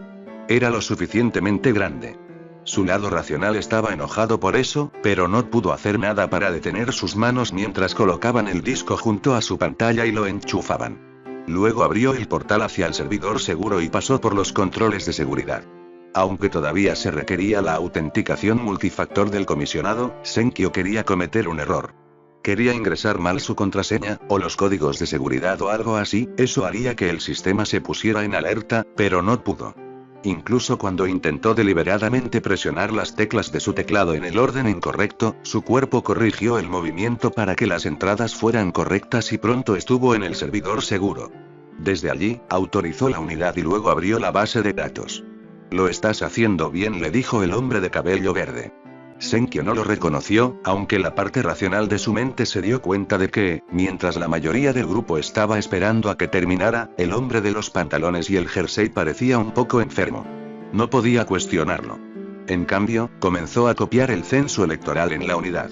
Speaker 2: Era lo suficientemente grande. Su lado racional estaba enojado por eso, pero no pudo hacer nada para detener sus manos mientras colocaban el disco junto a su pantalla y lo enchufaban. Luego abrió el portal hacia el servidor seguro y pasó por los controles de seguridad. Aunque todavía se requería la autenticación multifactor del comisionado, Senkyo quería cometer un error. Quería ingresar mal su contraseña, o los códigos de seguridad o algo así, eso haría que el sistema se pusiera en alerta, pero no pudo. Incluso cuando intentó deliberadamente presionar las teclas de su teclado en el orden incorrecto, su cuerpo corrigió el movimiento para que las entradas fueran correctas y pronto estuvo en el servidor seguro. Desde allí, autorizó la unidad y luego abrió la base de datos. Lo estás haciendo bien, le dijo el hombre de cabello verde. Senkyo no lo reconoció, aunque la parte racional de su mente se dio cuenta de que, mientras la mayoría del grupo estaba esperando a que terminara, el hombre de los pantalones y el jersey parecía un poco enfermo. No podía cuestionarlo. En cambio, comenzó a copiar el censo electoral en la unidad.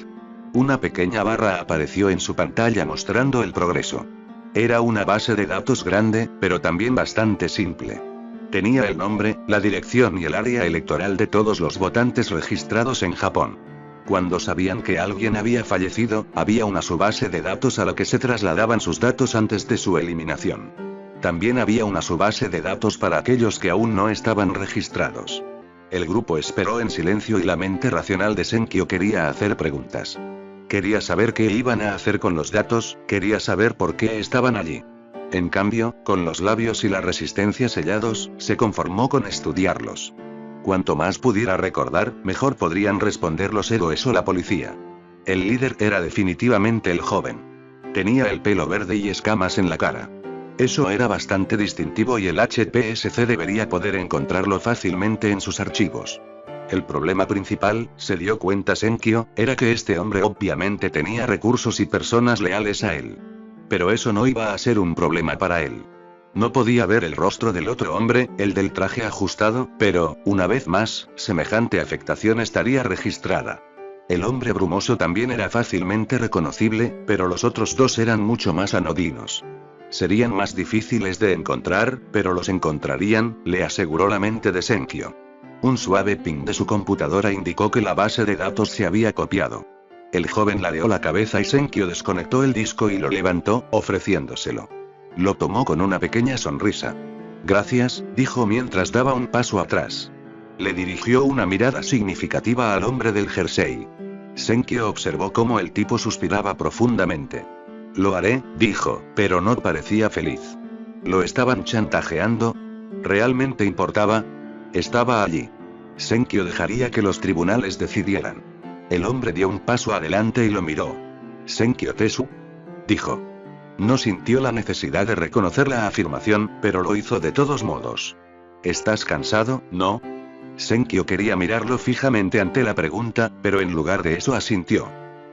Speaker 2: Una pequeña barra apareció en su pantalla mostrando el progreso. Era una base de datos grande, pero también bastante simple. Tenía el nombre, la dirección y el área electoral de todos los votantes registrados en Japón. Cuando sabían que alguien había fallecido, había una subbase de datos a la que se trasladaban sus datos antes de su eliminación. También había una subbase de datos para aquellos que aún no estaban registrados. El grupo esperó en silencio y la mente racional de Senkyo quería hacer preguntas. Quería saber qué iban a hacer con los datos, quería saber por qué estaban allí. En cambio, con los labios y la resistencia sellados, se conformó con estudiarlos. Cuanto más pudiera recordar, mejor podrían responder los héroes o la policía. El líder era definitivamente el joven. Tenía el pelo verde y escamas en la cara. Eso era bastante distintivo y el HPSC debería poder encontrarlo fácilmente en sus archivos. El problema principal, se dio cuenta Senkyo, era que este hombre obviamente tenía recursos y personas leales a él. Pero eso no iba a ser un problema para él. No podía ver el rostro del otro hombre, el del traje ajustado, pero, una vez más, semejante afectación estaría registrada. El hombre brumoso también era fácilmente reconocible, pero los otros dos eran mucho más anodinos. Serían más difíciles de encontrar, pero los encontrarían, le aseguró la mente de Senkyo. Un suave ping de su computadora indicó que la base de datos se había copiado. El joven ladeó la cabeza y Senkyo desconectó el disco y lo levantó, ofreciéndoselo. Lo tomó con una pequeña sonrisa. Gracias, dijo mientras daba un paso atrás. Le dirigió una mirada significativa al hombre del jersey. Senkyo observó cómo el tipo suspiraba profundamente. Lo haré, dijo, pero no parecía feliz. ¿Lo estaban chantajeando? ¿Realmente importaba? Estaba allí. Senkyo dejaría que los tribunales decidieran. El hombre dio un paso adelante y lo miró. ¿Senkyo Tesu? Dijo. No sintió la necesidad de reconocer la afirmación, pero lo hizo de todos modos. ¿Estás cansado, no? Senkyo quería mirarlo fijamente ante la pregunta, pero en lugar de eso asintió.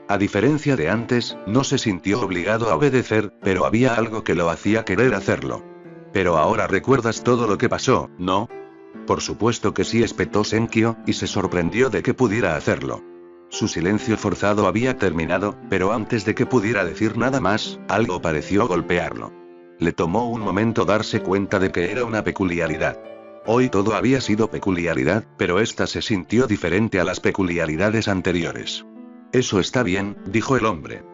Speaker 2: A diferencia de antes, no se sintió obligado a obedecer, pero había algo que lo hacía querer hacerlo. Pero ahora recuerdas todo lo que pasó, ¿no? Por supuesto que sí, espetó Senkyo, y se sorprendió de que pudiera hacerlo. Su silencio forzado había terminado, pero antes de que pudiera decir nada más, algo pareció golpearlo. Le tomó un momento darse cuenta de que era una peculiaridad. Hoy todo había sido peculiaridad, pero esta se sintió diferente a las peculiaridades anteriores. Eso está bien, dijo el hombre.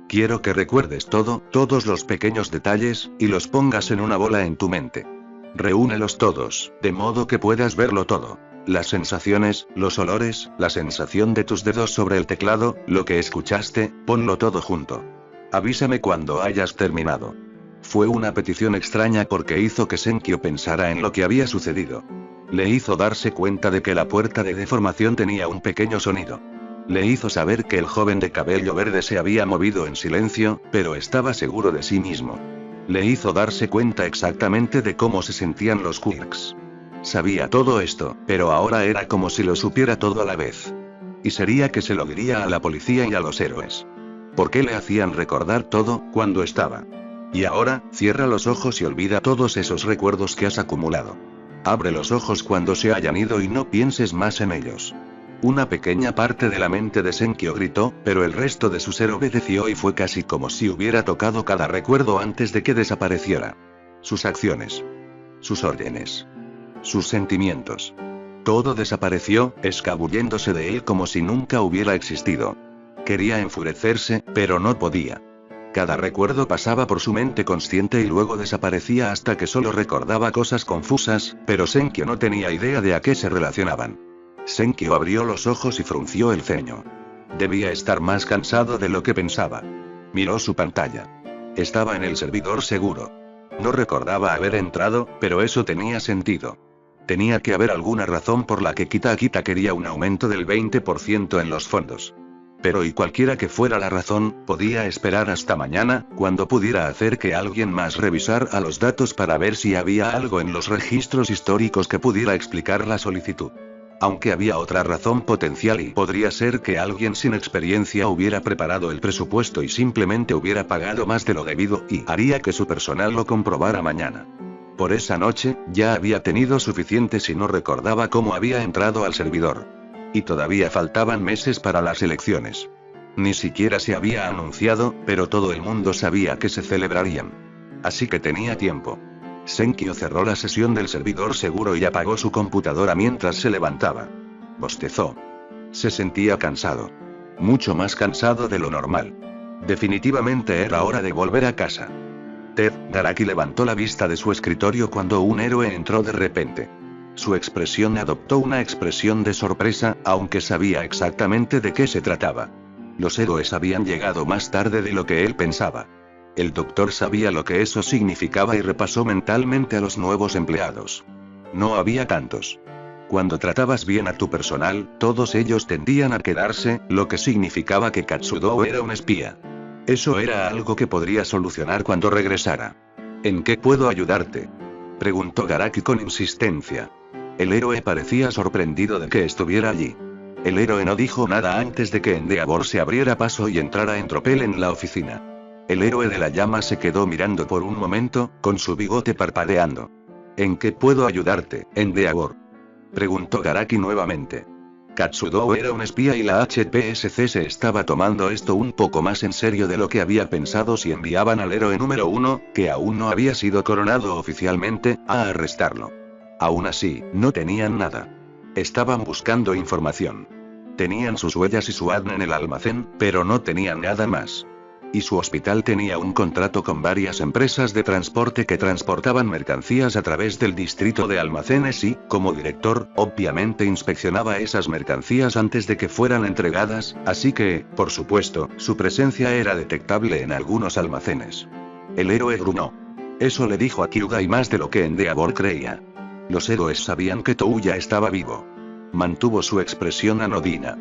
Speaker 2: Quiero que recuerdes todo, todos los pequeños detalles, y los pongas en una bola en tu mente. Reúnelos todos, de modo que puedas verlo todo. Las sensaciones, los olores, la sensación de tus dedos sobre el teclado, lo que escuchaste, ponlo todo junto. Avísame cuando hayas terminado. Fue una petición extraña porque hizo que Senkyo pensara en lo que había sucedido. Le hizo darse cuenta de que la puerta de deformación tenía un pequeño sonido. Le hizo saber que el joven de cabello verde se había movido en silencio, pero estaba seguro de sí mismo. Le hizo darse cuenta exactamente de cómo se sentían los quirks. Sabía todo esto, pero ahora era como si lo supiera todo a la vez. Y sería que se lo diría a la policía y a los héroes. ¿Por qué le hacían recordar todo, cuando estaba? Y ahora, cierra los ojos y olvida todos esos recuerdos que has acumulado. Abre los ojos cuando se hayan ido y no pienses más en ellos. Una pequeña parte de la mente de Senkyo gritó, pero el resto de su ser obedeció y fue casi como si hubiera tocado cada recuerdo antes de que desapareciera. Sus acciones. Sus órdenes. Sus sentimientos. Todo desapareció, escabulléndose de él como si nunca hubiera existido. Quería enfurecerse, pero no podía. Cada recuerdo pasaba por su mente consciente y luego desaparecía hasta que solo recordaba cosas confusas, pero Senkyo no tenía idea de a qué se relacionaban. Senkyo abrió los ojos y frunció el ceño. Debía estar más cansado de lo que pensaba. Miró su pantalla. Estaba en el servidor seguro. No recordaba haber entrado, pero eso tenía sentido. Tenía que haber alguna razón por la que Kita quería un aumento del 20% en los fondos. Pero y cualquiera que fuera la razón, podía esperar hasta mañana, cuando pudiera hacer que alguien más revisara los datos para ver si había algo en los registros históricos que pudiera explicar la solicitud. Aunque había otra razón potencial y podría ser que alguien sin experiencia hubiera preparado el presupuesto y simplemente hubiera pagado más de lo debido y haría que su personal lo comprobara mañana. Por esa noche, ya había tenido suficiente si no recordaba cómo había entrado al servidor. Y todavía faltaban meses para las elecciones. Ni siquiera se había anunciado, pero todo el mundo sabía que se celebrarían. Así que tenía tiempo. Senkyo cerró la sesión del servidor seguro y apagó su computadora mientras se levantaba. Bostezó. Se sentía cansado. Mucho más cansado de lo normal. Definitivamente era hora de volver a casa. Ted Garaki levantó la vista de su escritorio cuando un héroe entró de repente. Su expresión adoptó una expresión de sorpresa, aunque sabía exactamente de qué se trataba. Los héroes habían llegado más tarde de lo que él pensaba. El doctor sabía lo que eso significaba y repasó mentalmente a los nuevos empleados. No había tantos. Cuando tratabas bien a tu personal, todos ellos tendían a quedarse, lo que significaba que Katsudo era un espía. Eso era algo que podría solucionar cuando regresara. ¿En qué puedo ayudarte?, preguntó Garaki con insistencia. El héroe parecía sorprendido de que estuviera allí. El héroe no dijo nada antes de que Endeavor se abriera paso y entrara en tropel en la oficina. El héroe de la llama se quedó mirando por un momento, con su bigote parpadeando. ¿En qué puedo ayudarte, Endeavor?, preguntó Garaki nuevamente. Katsudo era un espía y la HPSC se estaba tomando esto un poco más en serio de lo que había pensado si enviaban al héroe número 1, que aún no había sido coronado oficialmente, a arrestarlo. Aún así, no tenían nada. Estaban buscando información. Tenían sus huellas y su ADN en el almacén, pero no tenían nada más. Y su hospital tenía un contrato con varias empresas de transporte que transportaban mercancías a través del distrito de almacenes y, como director, obviamente inspeccionaba esas mercancías antes de que fueran entregadas, así que, por supuesto, su presencia era detectable en algunos almacenes. El héroe gruñó. Eso le dijo a Kyugai más de lo que Endeavor creía. Los héroes sabían que Touya estaba vivo. Mantuvo su expresión anodina.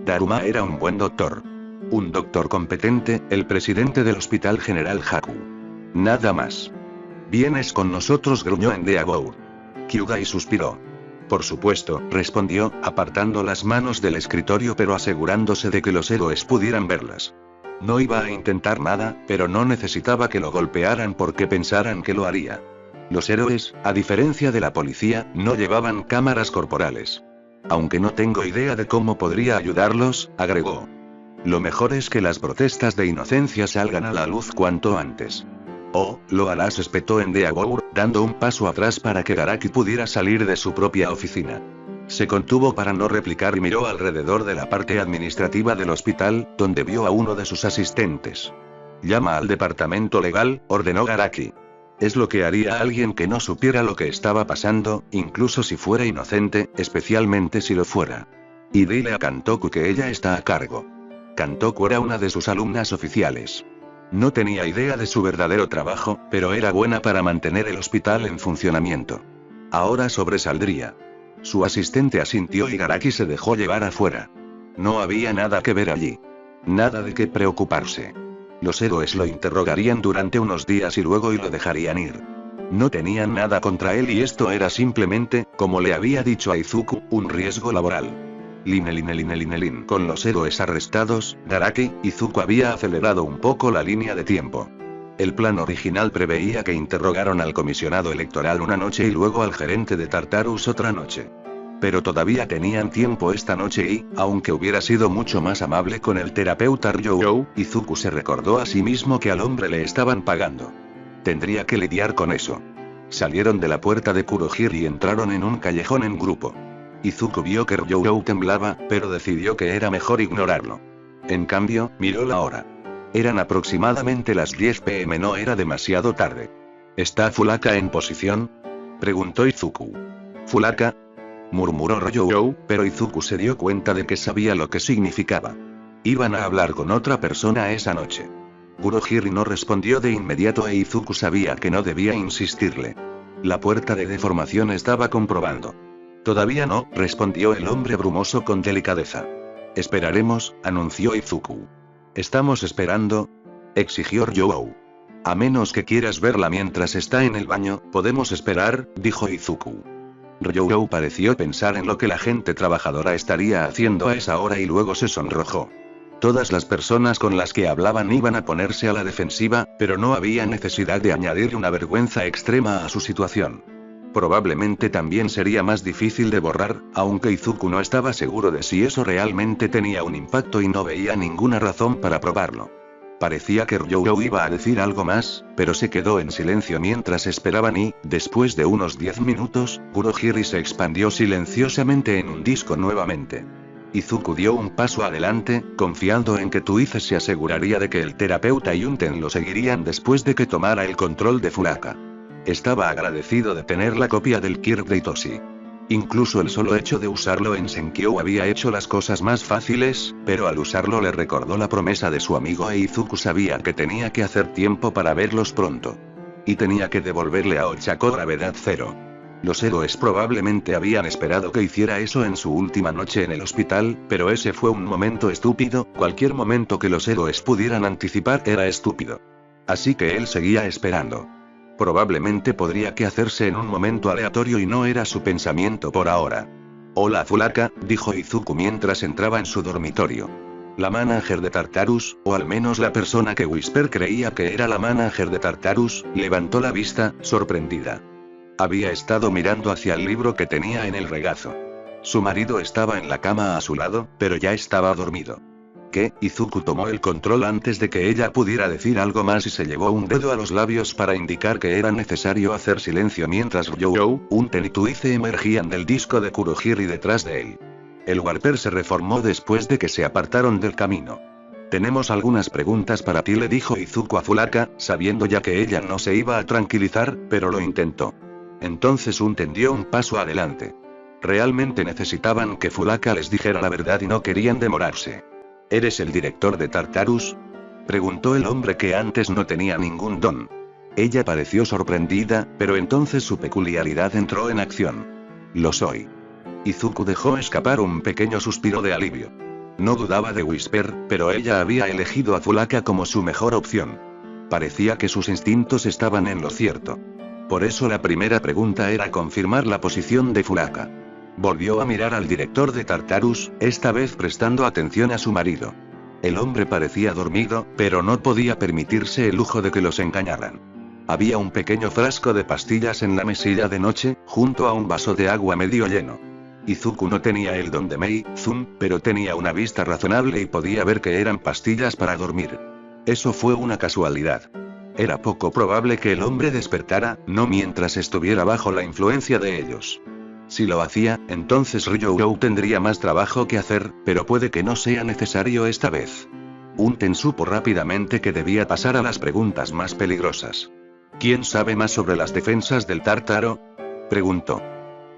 Speaker 2: Daruma era un buen doctor. Un doctor competente, el presidente del Hospital General Haku. Nada más. «Vienes con nosotros», gruñó Endeavor. Kyugai suspiró. «Por supuesto», respondió, apartando las manos del escritorio pero asegurándose de que los héroes pudieran verlas. No iba a intentar nada, pero no necesitaba que lo golpearan porque pensaran que lo haría. Los héroes, a diferencia de la policía, no llevaban cámaras corporales. «Aunque no tengo idea de cómo podría ayudarlos», agregó. «Lo mejor es que las protestas de inocencia salgan a la luz cuanto antes». «Oh, lo harás», espetó Endeavor, dando un paso atrás para que Garaki pudiera salir de su propia oficina. Se contuvo para no replicar y miró alrededor de la parte administrativa del hospital, donde vio a uno de sus asistentes. «Llama al departamento legal», ordenó Garaki. Es lo que haría alguien que no supiera lo que estaba pasando, incluso si fuera inocente, especialmente si lo fuera. «Y dile a Kantoku que ella está a cargo». Kantoku era una de sus alumnas oficiales. No tenía idea de su verdadero trabajo, pero era buena para mantener el hospital en funcionamiento. Ahora sobresaldría. Su asistente asintió y Garaki se dejó llevar afuera. No había nada que ver allí. Nada de qué preocuparse. Los héroes lo interrogarían durante unos días y luego lo dejarían ir. No tenían nada contra él y esto era simplemente, como le había dicho a Izuku, un riesgo laboral. Con los héroes arrestados, Garaki, Izuku había acelerado un poco la línea de tiempo. El plan original preveía que interrogaron al comisionado electoral una noche y luego al gerente de Tartarus otra noche. Pero todavía tenían tiempo esta noche y, aunque hubiera sido mucho más amable con el terapeuta Ryou, Izuku se recordó a sí mismo que al hombre le estaban pagando. Tendría que lidiar con eso. Salieron de la puerta de Kurohiri y entraron en un callejón en grupo. Izuku vio que Ryou temblaba, pero decidió que era mejor ignorarlo. En cambio, miró la hora. Eran aproximadamente las 10 p.m. No era demasiado tarde. ¿Está Fulaka en posición?, preguntó Izuku. «¿Fulaka?», murmuró Ryou, pero Izuku se dio cuenta de que sabía lo que significaba. Iban a hablar con otra persona esa noche. Kurohiri no respondió de inmediato e Izuku sabía que no debía insistirle. La puerta de deformación estaba comprobando. «Todavía no», respondió el hombre brumoso con delicadeza. «Esperaremos», anunció Izuku. «¿Estamos esperando?», exigió Ryou. «A menos que quieras verla mientras está en el baño, podemos esperar», dijo Izuku. Ryou pareció pensar en lo que la gente trabajadora estaría haciendo a esa hora y luego se sonrojó. Todas las personas con las que hablaban iban a ponerse a la defensiva, pero no había necesidad de añadir una vergüenza extrema a su situación. Probablemente también sería más difícil de borrar, aunque Izuku no estaba seguro de si eso realmente tenía un impacto y no veía ninguna razón para probarlo. Parecía que Ryou iba a decir algo más, pero se quedó en silencio mientras esperaban y, después de unos 10 minutos, Kurohiri se expandió silenciosamente en un disco nuevamente. Izuku dio un paso adelante, confiando en que Tuize se aseguraría de que el terapeuta y Unten lo seguirían después de que tomara el control de Fulaka. Estaba agradecido de tener la copia del Kirk de Itoshi. Incluso el solo hecho de usarlo en Senkyo había hecho las cosas más fáciles, pero al usarlo le recordó la promesa de su amigo e Izuku sabía que tenía que hacer tiempo para verlos pronto. Y tenía que devolverle a Ochako gravedad cero. Los héroes probablemente habían esperado que hiciera eso en su última noche en el hospital, pero ese fue un momento estúpido, cualquier momento que los héroes pudieran anticipar era estúpido. Así que él seguía esperando. Probablemente podría que hacerse en un momento aleatorio y no era su pensamiento por ahora. «Hola Fulaka», dijo Izuku mientras entraba en su dormitorio. La manager de Tartarus, o al menos la persona que Whisper creía que era la manager de Tartarus, levantó la vista, sorprendida. Había estado mirando hacia el libro que tenía en el regazo. Su marido estaba en la cama a su lado, pero ya estaba dormido. ¿Qué? Izuku tomó el control antes de que ella pudiera decir algo más y se llevó un dedo a los labios para indicar que era necesario hacer silencio mientras Ryou, Unten y Tuize emergían del disco de Kurohiri detrás de él. El Warper se reformó después de que se apartaron del camino. Tenemos algunas preguntas para ti, le dijo Izuku a Fulaka, sabiendo ya que ella no se iba a tranquilizar, pero lo intentó. Entonces Unten dio un paso adelante. Realmente necesitaban que Fulaka les dijera la verdad y no querían demorarse. ¿Eres el director de Tartarus?, preguntó el hombre que antes no tenía ningún don. Ella pareció sorprendida, pero entonces su peculiaridad entró en acción. Lo soy. Izuku dejó escapar un pequeño suspiro de alivio. No dudaba de Whisper, pero ella había elegido a Fulaka como su mejor opción. Parecía que sus instintos estaban en lo cierto. Por eso la primera pregunta era confirmar la posición de Fulaka. Volvió a mirar al director de Tartarus, esta vez prestando atención a su marido. El hombre parecía dormido, pero no podía permitirse el lujo de que los engañaran. Había un pequeño frasco de pastillas en la mesilla de noche, junto a un vaso de agua medio lleno. Izuku no tenía el don de Mei-Zun, pero tenía una vista razonable y podía ver que eran pastillas para dormir. Eso fue una casualidad. Era poco probable que el hombre despertara, no mientras estuviera bajo la influencia de ellos. Si lo hacía, entonces Ryū tendría más trabajo que hacer, pero puede que no sea necesario esta vez. Unten supo rápidamente que debía pasar a las preguntas más peligrosas. ¿Quién sabe más sobre las defensas del Tártaro?, preguntó.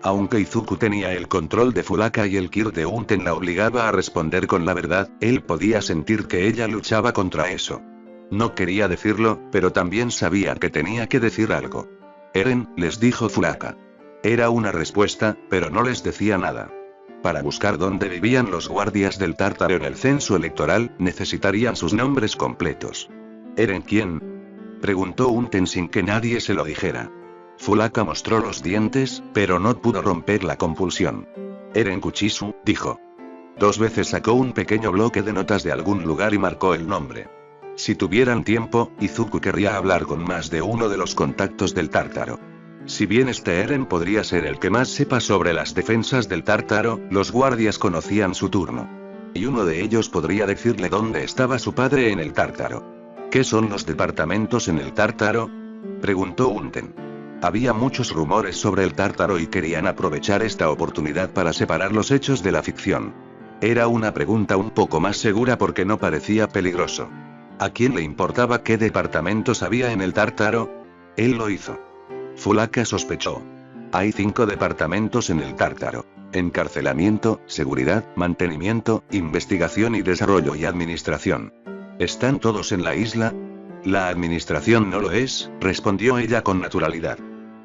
Speaker 2: Aunque Izuku tenía el control de Fulaka y el Kir de Unten la obligaba a responder con la verdad, él podía sentir que ella luchaba contra eso. No quería decirlo, pero también sabía que tenía que decir algo. Eren, les dijo Fulaka. Era una respuesta, pero no les decía nada. Para buscar dónde vivían los guardias del Tártaro en el censo electoral, necesitarían sus nombres completos. ¿Eren quién?, preguntó Unten sin que nadie se lo dijera. Fulaka mostró los dientes, pero no pudo romper la compulsión. Eren Kuchisu, dijo. 2 veces sacó un pequeño bloque de notas de algún lugar y marcó el nombre. Si tuvieran tiempo, Izuku querría hablar con más de uno de los contactos del Tártaro. Si bien este Eren podría ser el que más sepa sobre las defensas del Tártaro, los guardias conocían su turno. Y uno de ellos podría decirle dónde estaba su padre en el Tártaro. ¿Qué son los departamentos en el Tártaro?, preguntó Unten. Había muchos rumores sobre el Tártaro y querían aprovechar esta oportunidad para separar los hechos de la ficción. Era una pregunta un poco más segura porque no parecía peligroso. ¿A quién le importaba qué departamentos había en el Tártaro? Él lo hizo. Fulaka sospechó. Hay 5 departamentos en el Tártaro. Encarcelamiento, seguridad, mantenimiento, investigación y desarrollo y administración. ¿Están todos en la isla? La administración no lo es, respondió ella con naturalidad.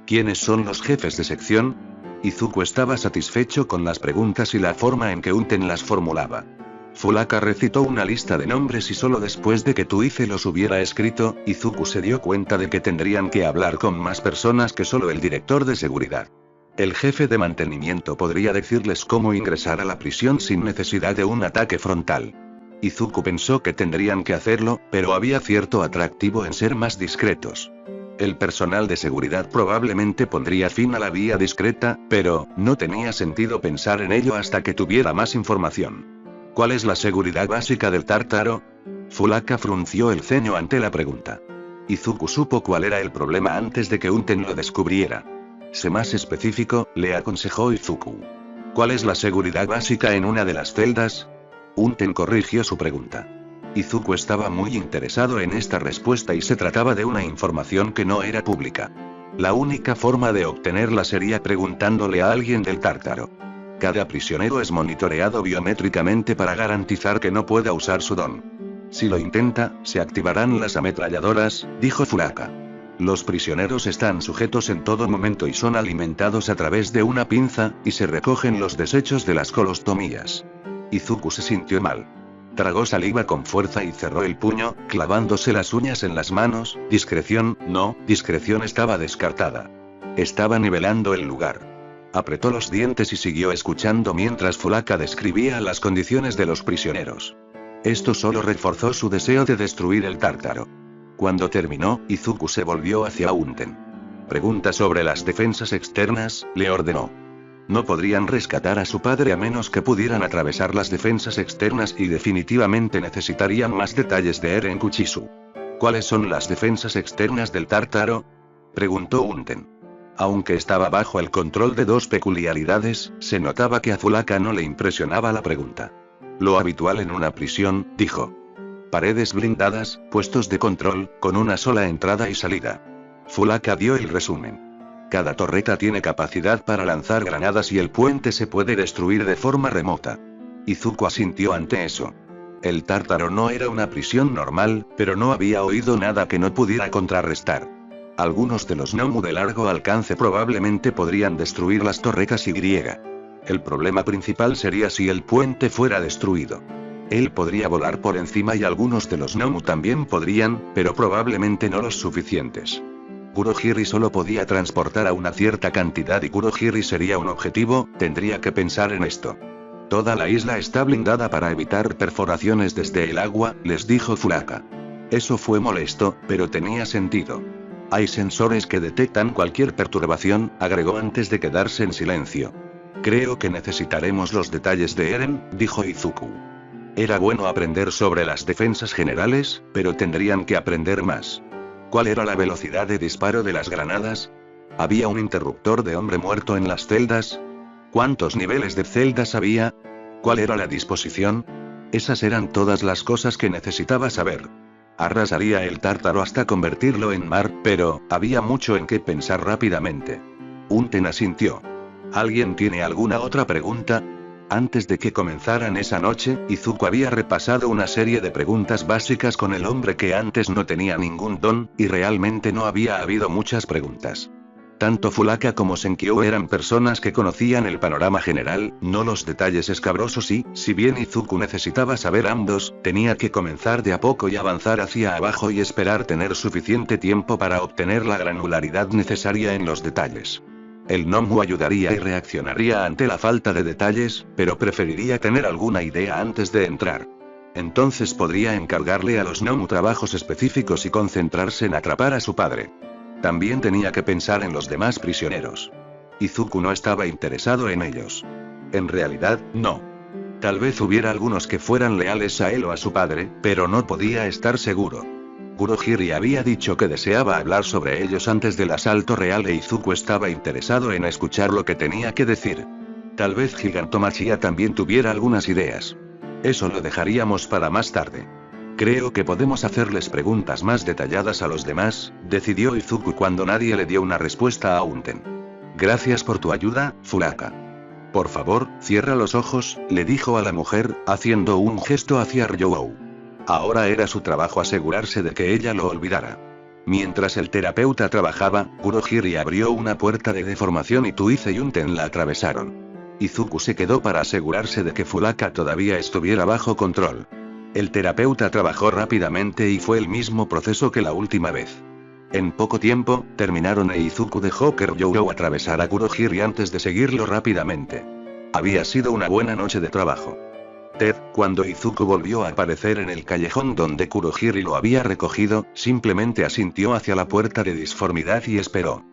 Speaker 2: ¿Quiénes son los jefes de sección? Izuku estaba satisfecho con las preguntas y la forma en que Unten las formulaba. Fulaka recitó una lista de nombres y solo después de que Tuice los hubiera escrito, Izuku se dio cuenta de que tendrían que hablar con más personas que solo el director de seguridad. El jefe de mantenimiento podría decirles cómo ingresar a la prisión sin necesidad de un ataque frontal. Izuku pensó que tendrían que hacerlo, pero había cierto atractivo en ser más discretos. El personal de seguridad probablemente pondría fin a la vía discreta, pero no tenía sentido pensar en ello hasta que tuviera más información. ¿Cuál es la seguridad básica del Tártaro? Fulaka frunció el ceño ante la pregunta. Izuku supo cuál era el problema antes de que Unten lo descubriera. Sé más específico, le aconsejó Izuku. ¿Cuál es la seguridad básica en una de las celdas? Unten corrigió su pregunta. Izuku estaba muy interesado en esta respuesta y se trataba de una información que no era pública. La única forma de obtenerla sería preguntándole a alguien del Tártaro. Cada prisionero es monitoreado biométricamente para garantizar que no pueda usar su don. Si lo intenta, se activarán las ametralladoras, dijo Fulaka. Los prisioneros están sujetos en todo momento y son alimentados a través de una pinza, y se recogen los desechos de las colostomías. Izuku se sintió mal. Tragó saliva con fuerza y cerró el puño, clavándose las uñas en las manos. Discreción, no, discreción estaba descartada. Estaba nivelando el lugar. Apretó los dientes y siguió escuchando mientras Fulaka describía las condiciones de los prisioneros. Esto solo reforzó su deseo de destruir el Tártaro. Cuando terminó, Izuku se volvió hacia Unten. Pregunta sobre las defensas externas, le ordenó. No podrían rescatar a su padre a menos que pudieran atravesar las defensas externas y definitivamente necesitarían más detalles de Eren Kuchisu. ¿Cuáles son las defensas externas del Tártaro?, preguntó Unten. Aunque estaba bajo el control de 2 peculiaridades, se notaba que a Fulaka no le impresionaba la pregunta. Lo habitual en una prisión, dijo. paredes blindadas, puestos de control, con una sola entrada y salida. Fulaka dio el resumen. Cada torreta tiene capacidad para lanzar granadas y el puente se puede destruir de forma remota. Izuku asintió ante eso. El Tártaro no era una prisión normal, pero no había oído nada que no pudiera contrarrestar. Algunos de los Nomu de largo alcance probablemente podrían destruir las torretas Y. El problema principal sería si el puente fuera destruido. Él podría volar por encima y algunos de los Nomu también podrían, pero probablemente no los suficientes. Kurohiri solo podía transportar a una cierta cantidad y Kurohiri sería un objetivo, tendría que pensar en esto. Toda la isla está blindada para evitar perforaciones desde el agua, les dijo Fulaka. Eso fue molesto, pero tenía sentido. Hay sensores que detectan cualquier perturbación, agregó antes de quedarse en silencio. Creo que necesitaremos los detalles de Eren, dijo Izuku. Era bueno aprender sobre las defensas generales, pero tendrían que aprender más. ¿Cuál era la velocidad de disparo de las granadas? ¿Había un interruptor de hombre muerto en las celdas? ¿Cuántos niveles de celdas había? ¿Cuál era la disposición? Esas eran todas las cosas que necesitaba saber. Arrasaría el Tártaro hasta convertirlo en mar, pero había mucho en qué pensar rápidamente. Unten asintió. ¿Alguien tiene alguna otra pregunta? Antes de que comenzaran esa noche, Izuku había repasado una serie de preguntas básicas con el hombre que antes no tenía ningún don, y realmente no había habido muchas preguntas. Tanto Fulaka como Senkyu eran personas que conocían el panorama general, no los detalles escabrosos y, si bien Izuku necesitaba saber ambos, tenía que comenzar de a poco y avanzar hacia abajo y esperar tener suficiente tiempo para obtener la granularidad necesaria en los detalles. El Nomu ayudaría y reaccionaría ante la falta de detalles, pero preferiría tener alguna idea antes de entrar. Entonces podría encargarle a los Nomu trabajos específicos y concentrarse en atrapar a su padre. También tenía que pensar en los demás prisioneros. Izuku no estaba interesado en ellos. En realidad, no. Tal vez hubiera algunos que fueran leales a él o a su padre, pero no podía estar seguro. Kurohiri había dicho que deseaba hablar sobre ellos antes del asalto real e Izuku estaba interesado en escuchar lo que tenía que decir. Tal vez Gigantomachia también tuviera algunas ideas. Eso lo dejaríamos para más tarde. Creo que podemos hacerles preguntas más detalladas a los demás, decidió Izuku cuando nadie le dio una respuesta a Unten. Gracias por tu ayuda, Fulaka. Por favor, cierra los ojos, le dijo a la mujer, haciendo un gesto hacia Ryou. Ahora era su trabajo asegurarse de que ella lo olvidara. Mientras el terapeuta trabajaba, Kurohiri abrió una puerta de deformación y Tuize y Unten la atravesaron. Izuku se quedó para asegurarse de que Fulaka todavía estuviera bajo control. El terapeuta trabajó rápidamente y fue el mismo proceso que la última vez. En poco tiempo, terminaron e Izuku dejó que Ryou atravesara a Kurohiri antes de seguirlo rápidamente. Había sido una buena noche de trabajo. Ted, cuando Izuku volvió a aparecer en el callejón donde Kurohiri lo había recogido, simplemente asintió hacia la puerta de disformidad y esperó.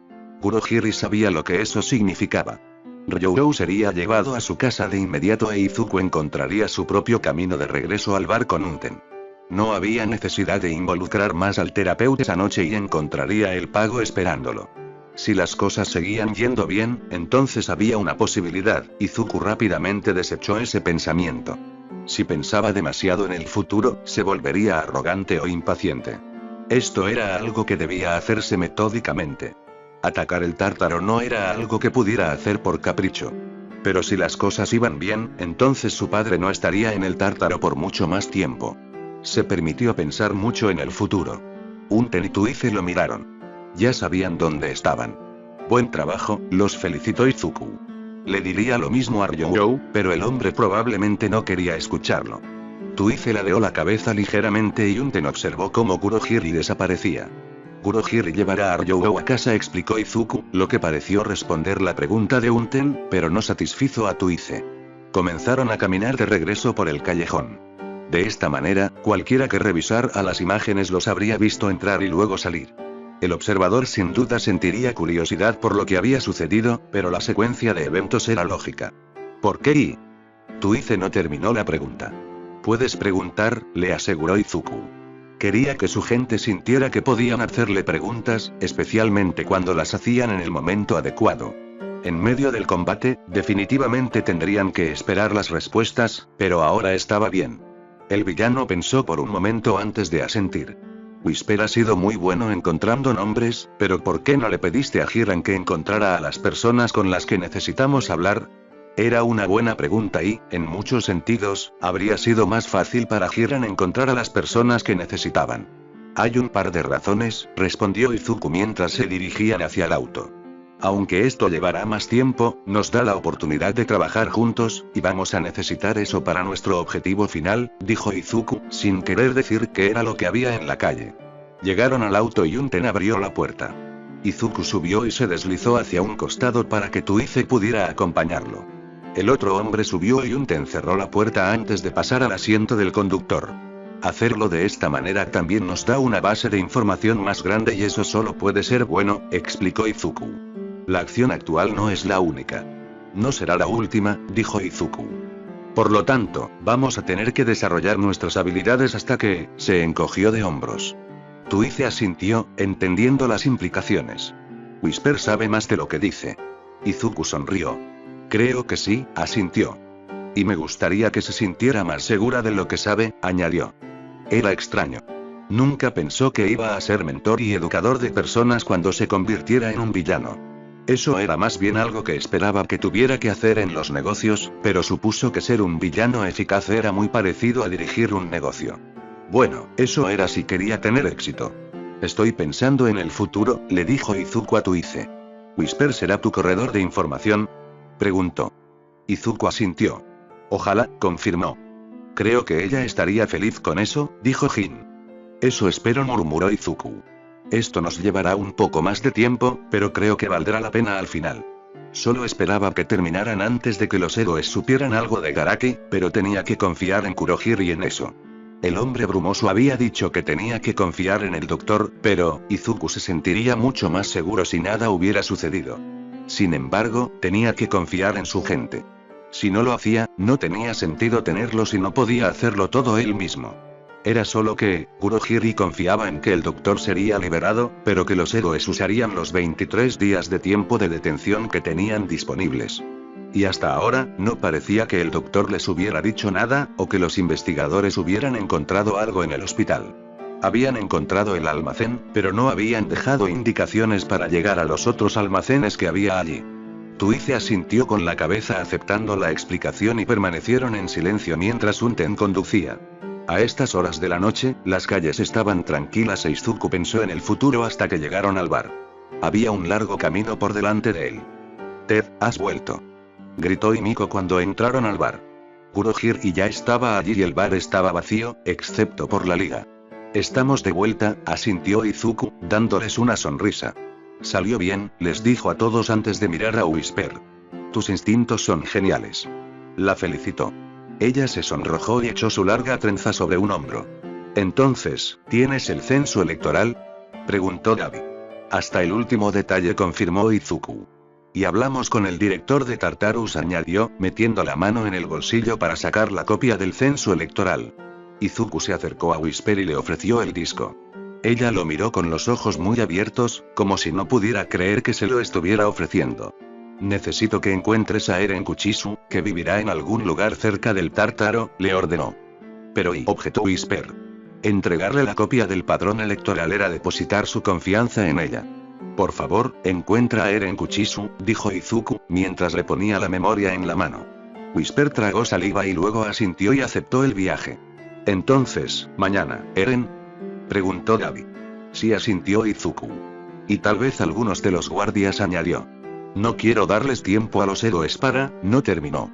Speaker 2: Kurohiri sabía lo que eso significaba. Ryou sería llevado a su casa de inmediato e Izuku encontraría su propio camino de regreso al bar con Unten. No había necesidad de involucrar más al terapeuta esa noche y encontraría el pago esperándolo. Si las cosas seguían yendo bien, entonces había una posibilidad. Izuku rápidamente desechó ese pensamiento. Si pensaba demasiado en el futuro, se volvería arrogante o impaciente. Esto era algo que debía hacerse metódicamente. Atacar el Tártaro no era algo que pudiera hacer por capricho. Pero si las cosas iban bien, entonces su padre no estaría en el Tártaro por mucho más tiempo. Se permitió pensar mucho en el futuro. Unten y Tuize lo miraron. Ya sabían dónde estaban. Buen trabajo, los felicitó Izuku. Le diría lo mismo a Ryou, pero el hombre probablemente no quería escucharlo. Tuize ladeó la cabeza ligeramente y Unten observó cómo Kurohiri desaparecía. Kurohiri llevará a Ryou a casa, explicó Izuku, lo que pareció responder la pregunta de Unten, pero no satisfizo a Tuize. Comenzaron a caminar de regreso por el callejón. De esta manera, cualquiera que revisara las imágenes los habría visto entrar y luego salir. El observador sin duda sentiría curiosidad por lo que había sucedido, pero la secuencia de eventos era lógica. ¿Por qué? Tuize no terminó la pregunta. Puedes preguntar, le aseguró Izuku. Quería que su gente sintiera que podían hacerle preguntas, especialmente cuando las hacían en el momento adecuado. En medio del combate, definitivamente tendrían que esperar las respuestas, pero ahora estaba bien. El villano pensó por un momento antes de asentir. Whisper ha sido muy bueno encontrando nombres, pero ¿por qué no le pediste a Hiram que encontrara a las personas con las que necesitamos hablar? Era una buena pregunta y, en muchos sentidos, habría sido más fácil para Hiram encontrar a las personas que necesitaban. Hay un par de razones, respondió Izuku mientras se dirigían hacia el auto. Aunque esto llevará más tiempo, nos da la oportunidad de trabajar juntos, y vamos a necesitar eso para nuestro objetivo final, dijo Izuku, sin querer decir qué era lo que había en la calle. Llegaron al auto y Unten abrió la puerta. Izuku subió y se deslizó hacia un costado para que Tuize pudiera acompañarlo. El otro hombre subió y Unten cerró la puerta antes de pasar al asiento del conductor. Hacerlo de esta manera también nos da una base de información más grande y eso solo puede ser bueno, explicó Izuku. La acción actual no es la única. No será la última, dijo Izuku. Por lo tanto, vamos a tener que desarrollar nuestras habilidades hasta que, se encogió de hombros. Tuize asintió, entendiendo las implicaciones. Whisper sabe más de lo que dice. Izuku sonrió. Creo que sí, asintió. Y me gustaría que se sintiera más segura de lo que sabe, añadió. Era extraño. Nunca pensó que iba a ser mentor y educador de personas cuando se convirtiera en un villano. Eso era más bien algo que esperaba que tuviera que hacer en los negocios, pero supuso que ser un villano eficaz era muy parecido a dirigir un negocio. Bueno, eso era si quería tener éxito. Estoy pensando en el futuro, le dijo Izuku a Tuize. ¿Whisper será tu corredor de información?, preguntó. Izuku asintió. Ojalá, confirmó. Creo que ella estaría feliz con eso, dijo Jin. Eso espero, murmuró Izuku. Esto nos llevará un poco más de tiempo, pero creo que valdrá la pena al final. Solo esperaba que terminaran antes de que los héroes supieran algo de Garaki, pero tenía que confiar en Kurohige y en eso. El hombre brumoso había dicho que tenía que confiar en el doctor, pero Izuku se sentiría mucho más seguro si nada hubiera sucedido. Sin embargo, tenía que confiar en su gente. Si no lo hacía, no tenía sentido tenerlos y no podía hacerlo todo él mismo. Era solo que, Kurohige confiaba en que el doctor sería liberado, pero que los héroes usarían los 23 días de tiempo de detención que tenían disponibles. Y hasta ahora, no parecía que el doctor les hubiera dicho nada, o que los investigadores hubieran encontrado algo en el hospital. Habían encontrado el almacén, pero no habían dejado indicaciones para llegar a los otros almacenes que había allí. Tuize asintió con la cabeza aceptando la explicación y permanecieron en silencio mientras Unten conducía. A estas horas de la noche, las calles estaban tranquilas e Izuku pensó en el futuro hasta que llegaron al bar. Había un largo camino por delante de él. Ted, has vuelto, gritó Himiko cuando entraron al bar. Kurohige ya estaba allí y el bar estaba vacío, excepto por la liga. Estamos de vuelta, asintió Izuku, dándoles una sonrisa. Salió bien, les dijo a todos antes de mirar a Whisper. Tus instintos son geniales. La felicitó. Ella se sonrojó y echó su larga trenza sobre un hombro. Entonces, ¿tienes el censo electoral?, preguntó Davi. Hasta el último detalle, confirmó Izuku. Y hablamos con el director de Tartarus, añadió, metiendo la mano en el bolsillo para sacar la copia del censo electoral. Izuku se acercó a Whisper y le ofreció el disco. Ella lo miró con los ojos muy abiertos, como si no pudiera creer que se lo estuviera ofreciendo. Necesito que encuentres a Eren Kuchisu, que vivirá en algún lugar cerca del Tártaro, le ordenó. Pero objetó Whisper. Entregarle la copia del padrón electoral era depositar su confianza en ella. Por favor, encuentra a Eren Kuchisu, dijo Izuku, mientras le ponía la memoria en la mano. Whisper tragó saliva y luego asintió y aceptó el viaje. Entonces, mañana, Eren, preguntó Davi. Sí, asintió Izuku. Y tal vez algunos de los guardias, añadió. No quiero darles tiempo a los héroes para, no terminó.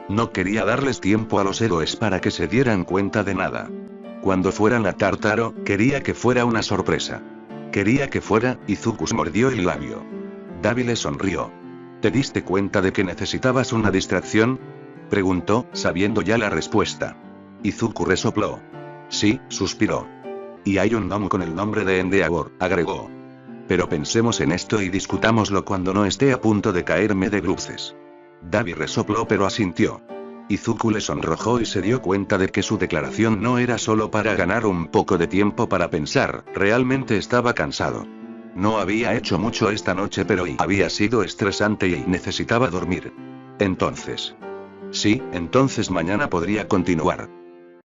Speaker 2: No quería darles tiempo a los héroes para que se dieran cuenta de nada. Cuando fueran a Tártaro, quería que fuera una sorpresa. Quería que fuera, Izuku mordió el labio. Davi le sonrió. ¿Te diste cuenta de que necesitabas una distracción?, preguntó, sabiendo ya la respuesta. Izuku resopló. Sí, suspiró. Y hay un gnomo con el nombre de Endeavor, agregó. Pero pensemos en esto y discutámoslo cuando no esté a punto de caerme de bruces. Davi resopló pero asintió. Izuku le sonrojó y se dio cuenta de que su declaración no era solo para ganar un poco de tiempo para pensar, realmente estaba cansado. No había hecho mucho esta noche pero había sido estresante y necesitaba dormir. Entonces. Sí, entonces mañana podría continuar.